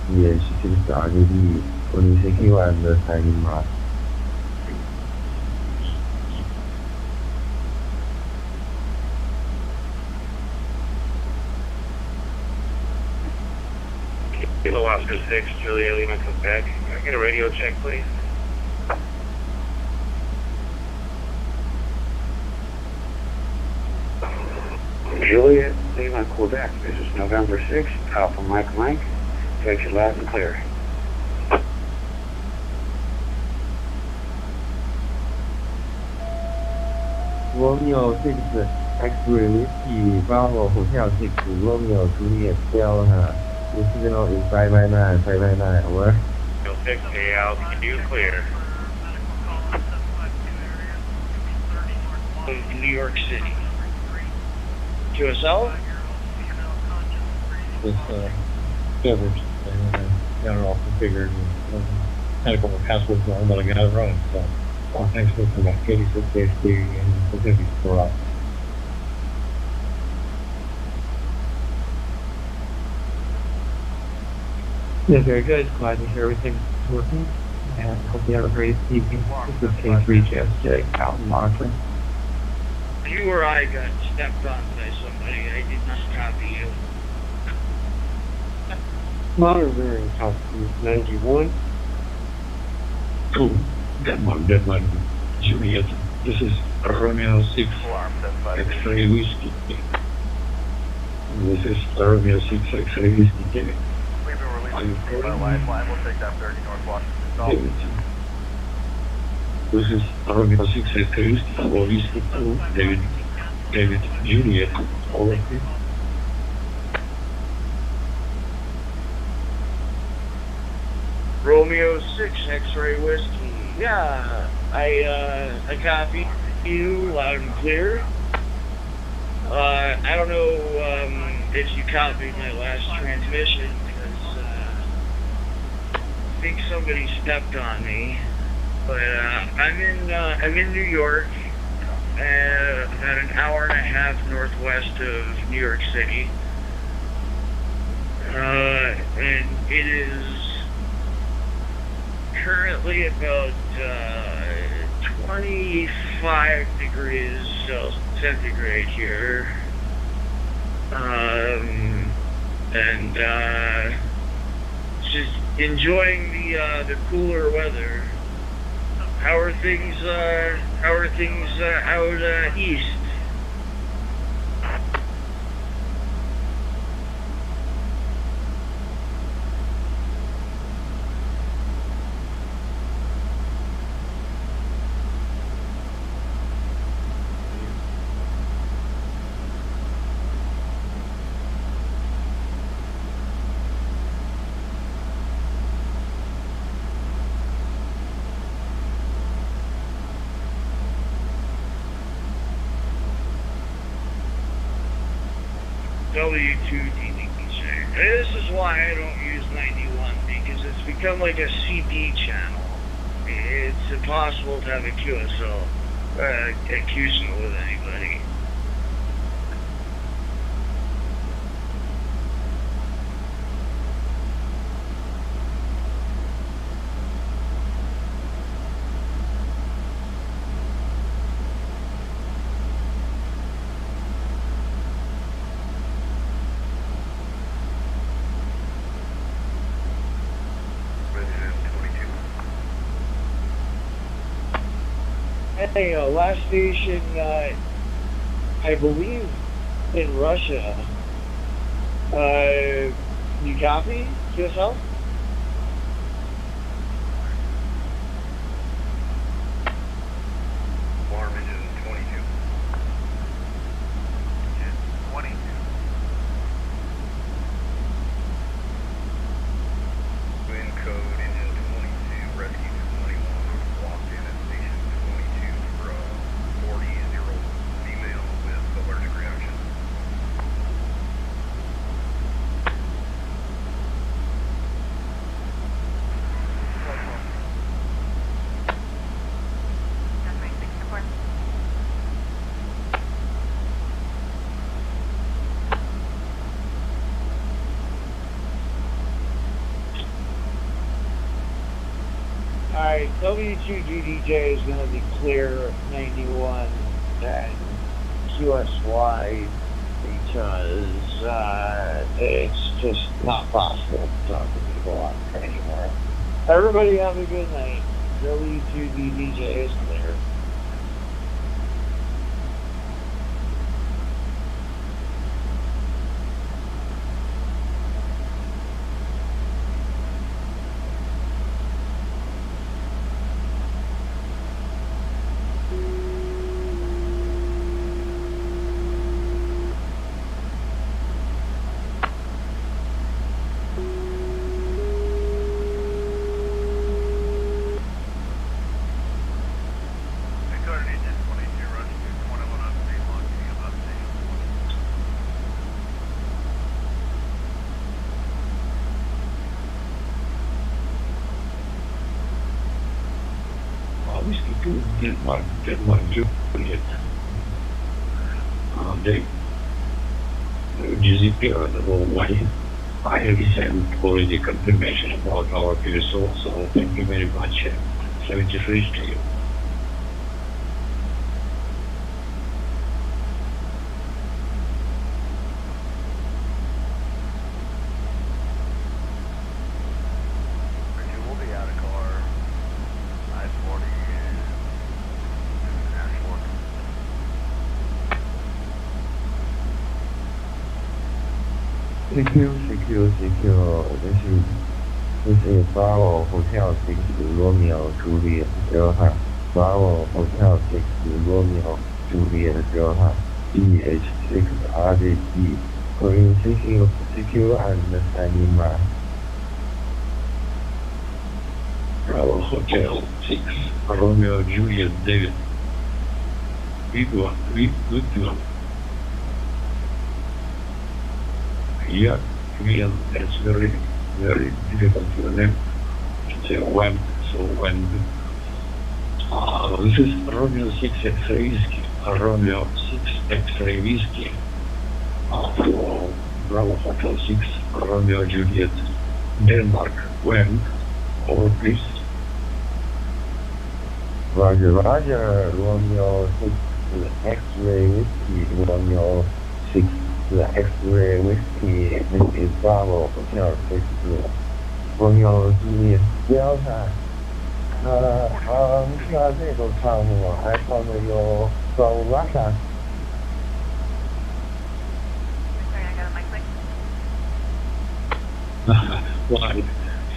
VH6 RDB 26 the signing mark. Kilo Oscar 6, Juliet Lima, Quebec. Can I get a radio check, please? Juliet, Lima, Quebec. This is November 6th. Alpha Mike Mike. Got you loud and clear. Romeo 6 X-ray Whiskey Bravo Hotel 6 Romeo Juliet Delta. This signal is 599, over. 06 AL, you clear. New York City. QSL? With beverage. Got it all configured. And had a couple of passwords wrong, but I got it right. So contexto las crisis que he visto. Yeah, very good. Glad to hear everything's working. And hope you have a great evening. This is K3JSJ out in monitoring. You or I got stepped on by somebody. I did not copy you. Monitoring top group 91. Oh, that one. Juliet, this is Romeo 6 X-ray whiskey. This is Romeo 6 X-ray whiskey. Are you recording? We'll take that 30 North Washington. This is Romeo 6 X-ray whiskey. David, Juliet, all of you. Romeo 6 X-ray whiskey. Yeah, I copy you loud and clear. I don't know if you copied my last transmission because I think somebody stepped on me. But I'm in New York, about an hour and a half northwest of New York City, and it is currently about 25 degrees centigrade here, and just enjoying the cooler weather. How are things out east? W2DDJ. This is why I don't use 91, because it's become like a CD channel. It's impossible to have a QSL, a QSL with anybody. Hey, last station, I believe in Russia. You copy yourself? Alarm engine 22. 22. Wind code engine 22, rescue 21, locked in at station 22 for 40-0 female with allergic reaction. Alright, W2DDJ is going to be clear 91 and QSY because it's just not possible to talk to people on there anymore. Everybody have a good night. W2DDJ is clear. Denmark, Juliet. They disappeared away. I have sent already confirmation about our PSO, so thank you very much. 73 to you. We'll be out of car. I-40 and Ashford. CQ. This is Bravo Hotel 6 Romeo Juliet Delta. Bravo Hotel 6 Romeo Juliet Delta. DH6 RDG. Green CQ and standing by. Bravo Hotel 6, Romeo Juliet David. Good. Yeah, again, that's very difficult for them to say when. So when this is Romeo 6 X-ray whiskey, Romeo 6 X-ray whiskey for Bravo Hotel 6, Romeo Juliet, Denmark. When? Over, please. Roger, Romeo 6 X-ray whiskey, Romeo 6 X-ray whiskey. This is Bravo Hotel 6 Romeo Juliet Delta. 这个项目还放的有 from Russia. Why?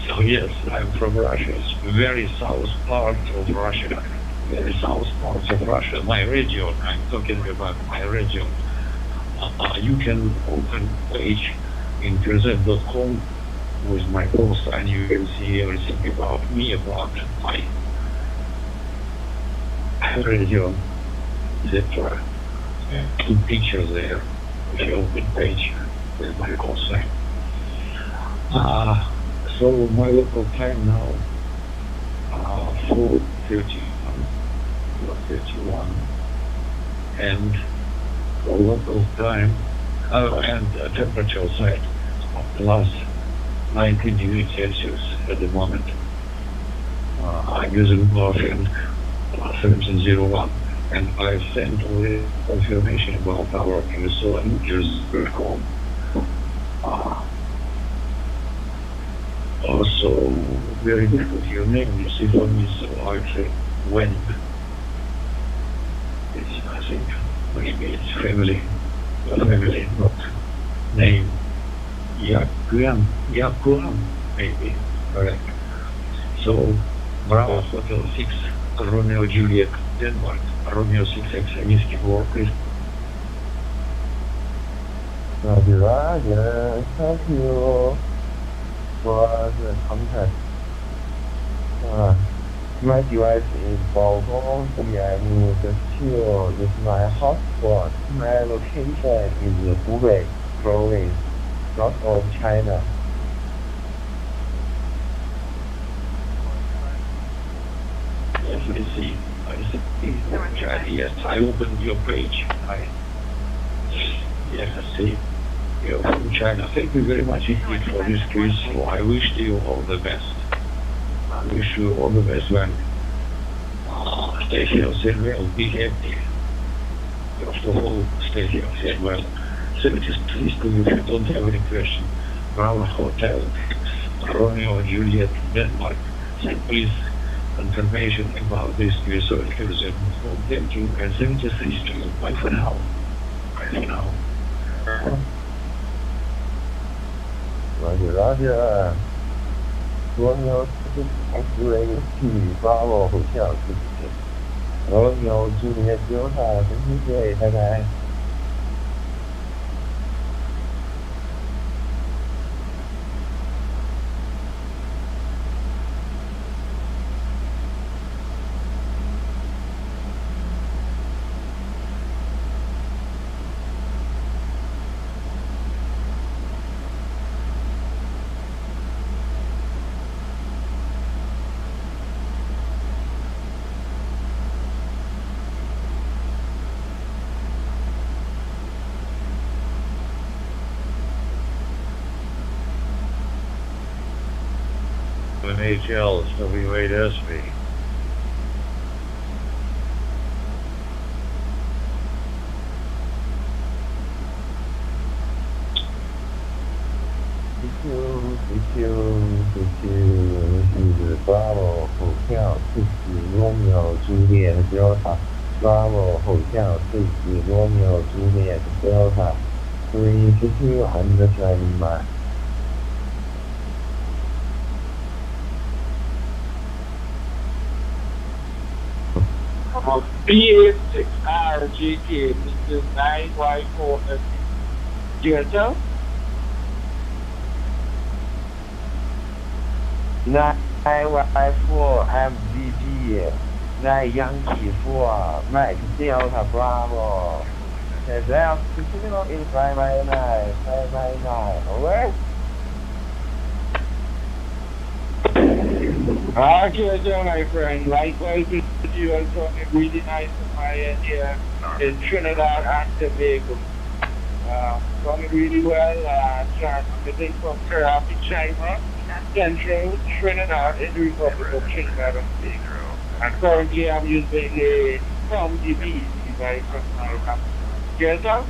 So yes, I'm from Russia. It's very south part of Russia. Very south part of Russia. My region, I'm talking about my region. You can open page in present.com with my post and you can see everything about me, about my region, etc. Two pictures there. If you open page with my post. So my local time now, 4:31, and local time, and temperature outside plus 19 degrees Celsius at the moment. I'm using morphine 1701, and I sent away confirmation about our PSO and users.com. Also, very difficult. Your name you see for me, so I say when. It's, I think, maybe it's family, not name. Yakuan, maybe, correct. So, Bravo Hotel 6, Romeo Juliet, Denmark, Romeo 6X, whiskey for please. Roger, thank you for the contact. My device is Baltimore, DM Digital is my hotspot. My location is Hubei province, north of China. Yes, I see. Yes, I opened your page. Yes, I see. You're from China. Thank you very much indeed for this quiz. So I wish you all the best. I wish you all the best when stay healthy and well, be happy. First of all, stay healthy and well. 73 to you if you don't have any question. Bravo Hotel, Romeo Juliet, Denmark. Say please confirmation about this quiz so it gives them. Thank you and 73 to you. Bye for now. Bye for now. Roger. Romeo 6 X-ray Bravo Hotel 6. Romeo Juliet Delta 73, 拜拜。MHL is W8SV.是 Bravo Hotel 40 Romeo Juliet Delta Bravo Hotel 40 Romeo Juliet Delta 322 and sliding by. BS6RGT, this is 9Y4 Delta. 9Y4 MVP 9 Yankee 4 Mike Delta Bravo. That's CHINO is 599, 599, over. Delta, my friend, likewise with you, and something really nice in my end here in Trinidad and Tobago. Going really well, transmitting from Carapi, China, Central Trinidad in the Republic of Trinidad and Tobago. And currently I'm using a DB device from my company. Delta?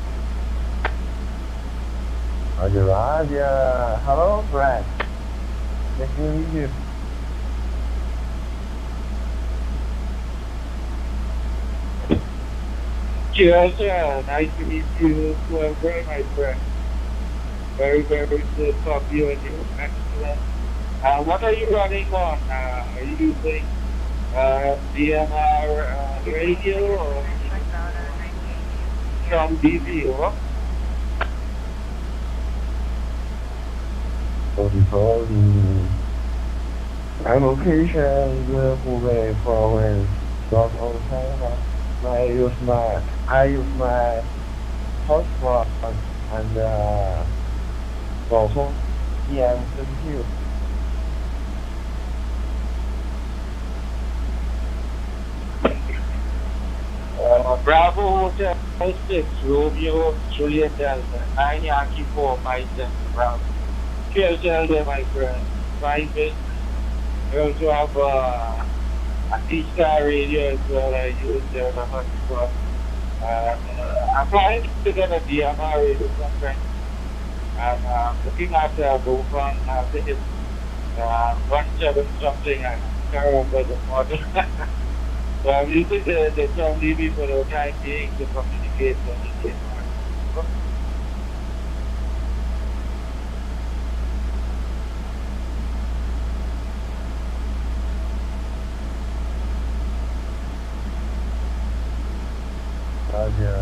Roger. Hello, friend. Nice to meet you. Delta, nice to meet you as well, my friend. Very, very good to talk to you and you. Excellent. What are you running on? Are you using DMR radio or some DV, or? My location is Hubei province, South of China. I use my hotspot and also DM32. Bravo Hotel 6, Romeo Juliet Delta, 9 Yankee 4, 5 Delta, Bravo. Cheers, Delta, my friend. Fine business. I also have a D-Star radio as well. I use the hotspot. I'm trying to get a DMR radio sometimes. I'm looking at the GoFund. I think it's 17 something. I can't remember the model. So I'm using the term DB for the time being to communicate with the DMR. Roger.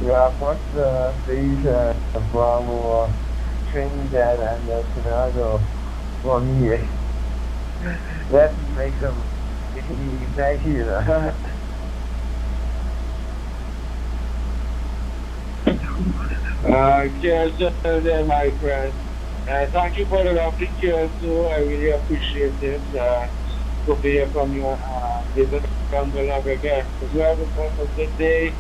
You are first station from Trinidad and Tobago for me. That makes them excited. Cheers, there, my friend. Thank you for the lovely cheers, too. I really appreciate it. To hear from you. Visit from the love again. Because you have a good day.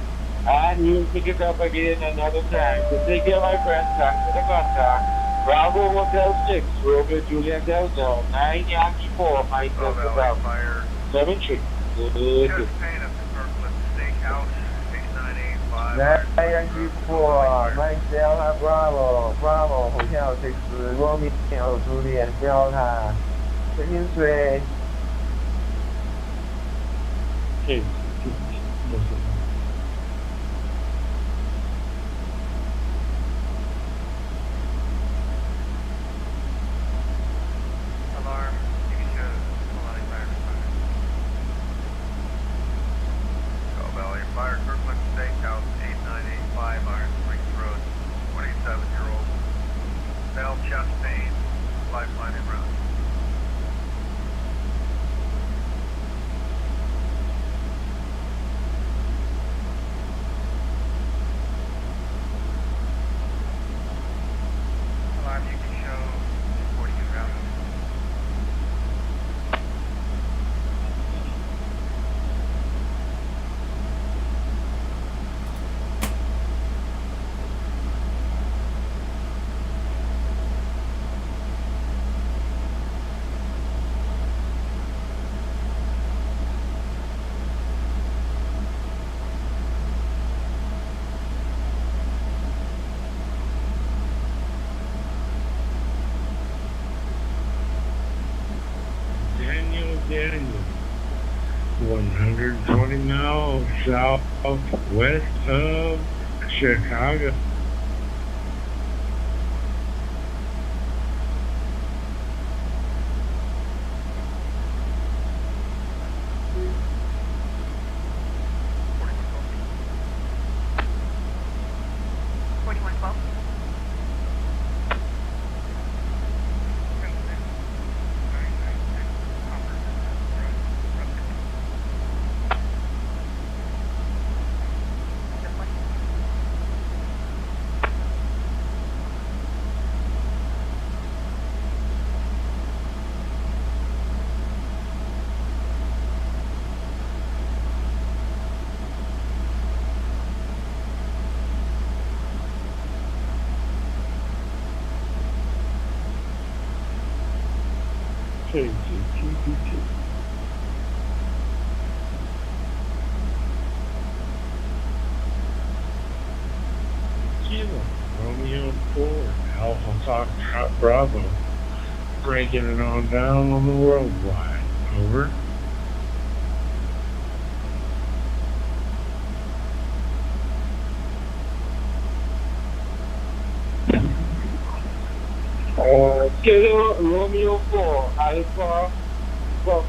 And you'll pick it up again another time. So take care, my friends. Thanks for the contact. Bravo Hotel 6, Romeo Juliet Delta, 9 Yankee 4, Mike Delta Bravo. 7-3. Good. 9 Yankee 4, Mike Delta Bravo, Bravo Hotel 6, Romeo Juliet Delta, 13-3. Okay. Alarm. You can show melodic fire response. Go Valley Fire, Kirkland Steakhouse, 8985 Iron Springs Road, 27-year-old. Bell, chest pain, lifeline en route. Alarm, you can show supporting en route. Canyon, 120 miles southwest of Chicago. CHINO, Romeo 4, Alpha Fox Bravo, breaking it on down on the worldwide. Over. CHINO, Romeo 4, Alpha Fox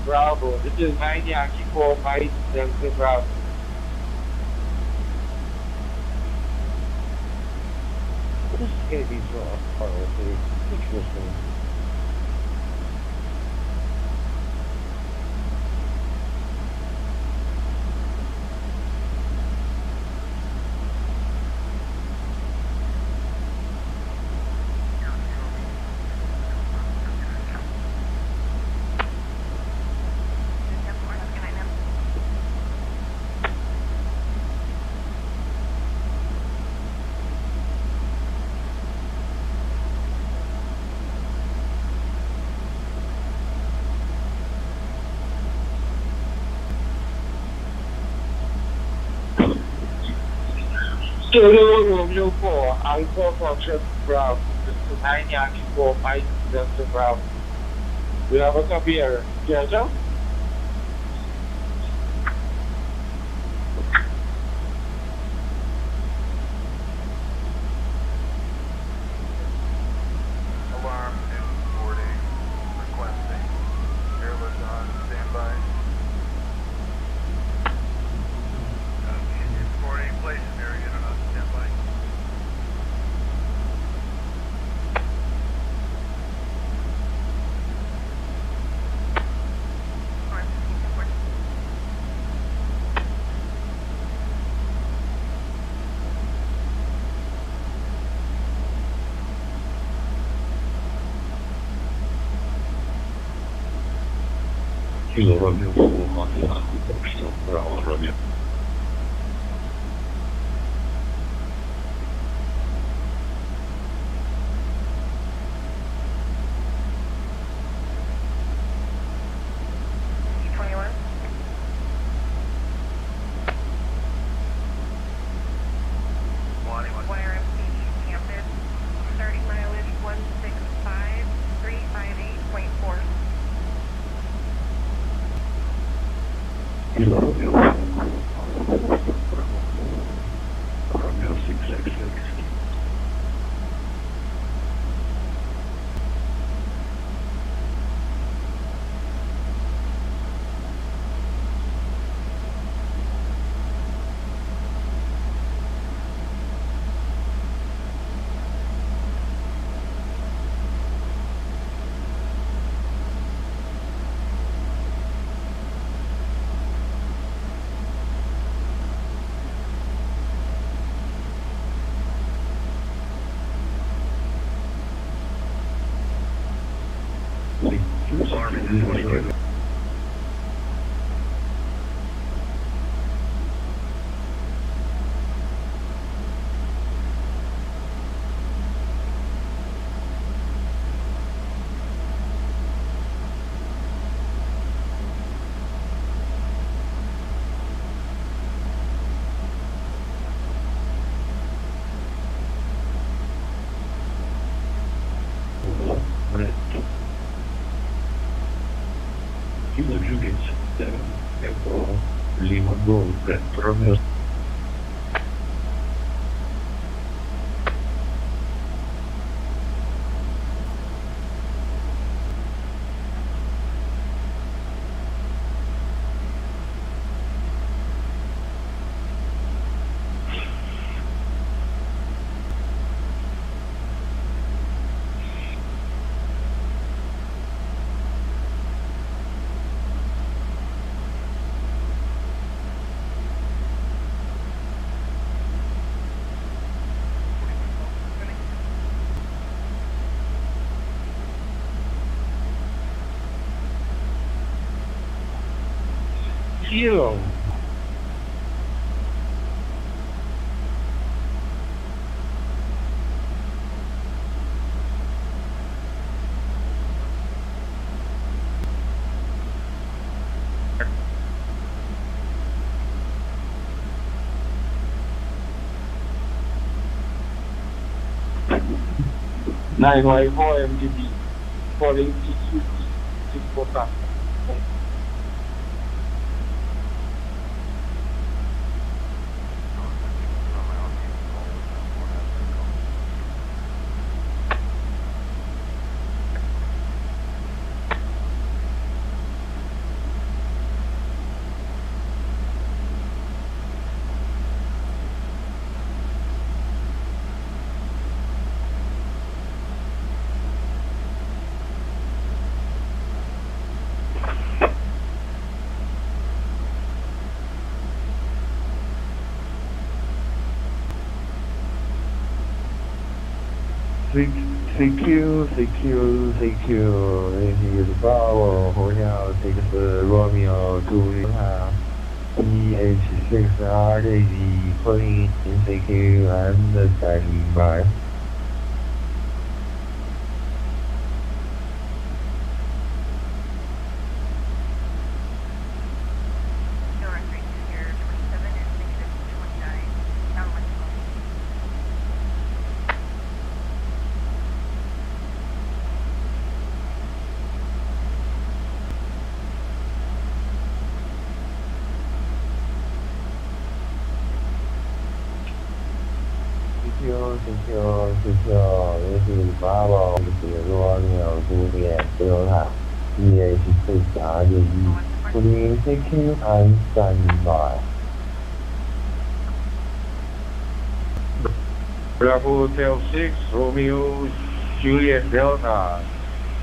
Bravo. This is 9 Yankee 4, Mike Delta Bravo. This is going to be so horrible. Fix this thing. CHINO, Romeo 4, Alpha Fox Bravo. This is 9 Yankee 4, Mike Delta Bravo. We have a copy here. Georgia? Alarm in boarding. Requesting. Airlift on standby. In boarding, place area on standby. Kilo Romeo 4, Alpha Fox Bravo, Romeo. Kilo Romeo 4, Alpha Fox Bravo, Romeo 666. Alarm in 22. chiuso che è un po' l'ingombro, proprio. Kilo. Nine Y 4 MGB 40 GQ 645. CQ, this is Bravo, Hotel 6 Romeo, Julia, EH6 RJZ, calling in CQ and standing by. Secure, this is Bravo, this is Romeo, Juliet, Delta, EH6 RJZ, calling CQ and standing by. Bravo Hotel 6, Romeo, Juliet Delta.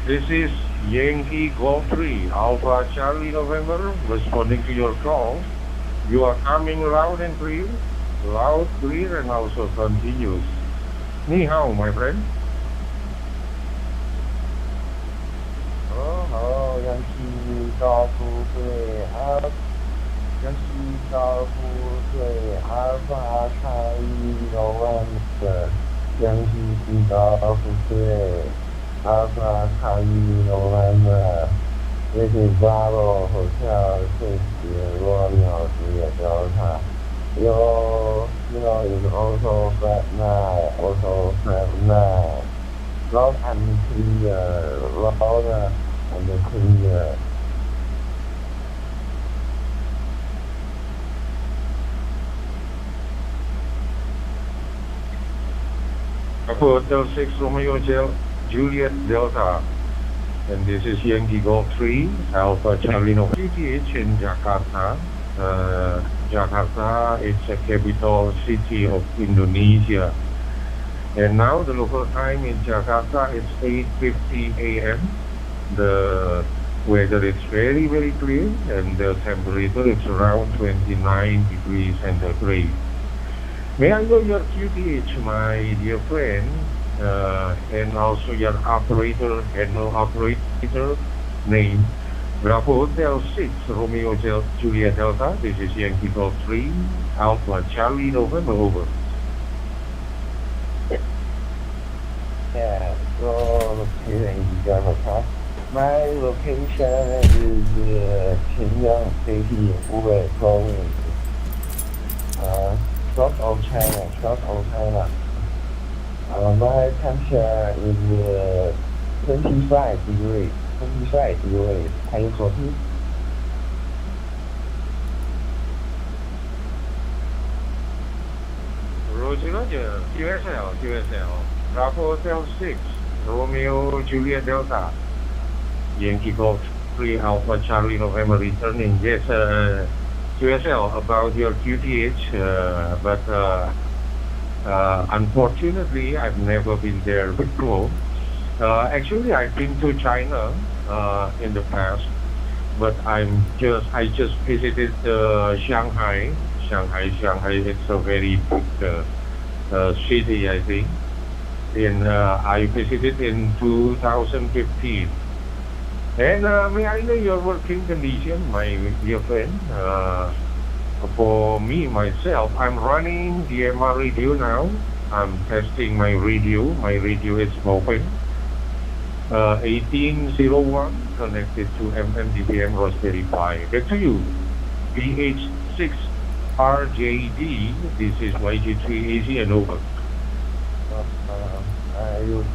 This is Yankee Golf 3, Alpha Charlie November, responding to your call. You are coming loud and clear, and also continuous. Ni hao, my friend. Yankee Golf 3, Yankee Golf 3, Alpha Charlie November, Yankee Golf 3, Alpha Charlie November. This is Bravo Hotel 6, Romeo, Juliet Delta. It's also flat 9, loud and clear, louder and clear. Hotel 6 Romeo Juliet Delta, and this is Yankee Golf 3 Alpha Charlie November. GTH in Jakarta. Jakarta is the capital city of Indonesia, and now the local time in Jakarta is 8:50 a.m. The weather is very, very clear, and the temperature is around 29 degrees centigrade. May I know your QTH, my dear friend, and also your operator name? Bravo Hotel 6, Romeo Juliet Delta. This is Yankee Golf 3, Alpha Charlie November, over. Yeah, so here in Jakarta. My location is CHINO City, Hubei Province. South of China. My temperature is 25 degrees. Can you copy? Roger. QSL. Bravo Hotel 6, Romeo Juliet Delta. Yankee Golf 3 Alpha Charlie November returning. Yes, QSL, about your QTH, but unfortunately, I've never been there before. Actually, I've been to China in the past, but I just visited Shanghai. Shanghai. It's a very big city, I think. I visited in 2015. And may I know your working condition, my dear friend? For me, myself, I'm running DMR radio now. I'm testing my radio. My radio is open. 1801 connected to MMDPM Raspberry Pi. Back to you. BH6RJD. This is YG3AC and over. I use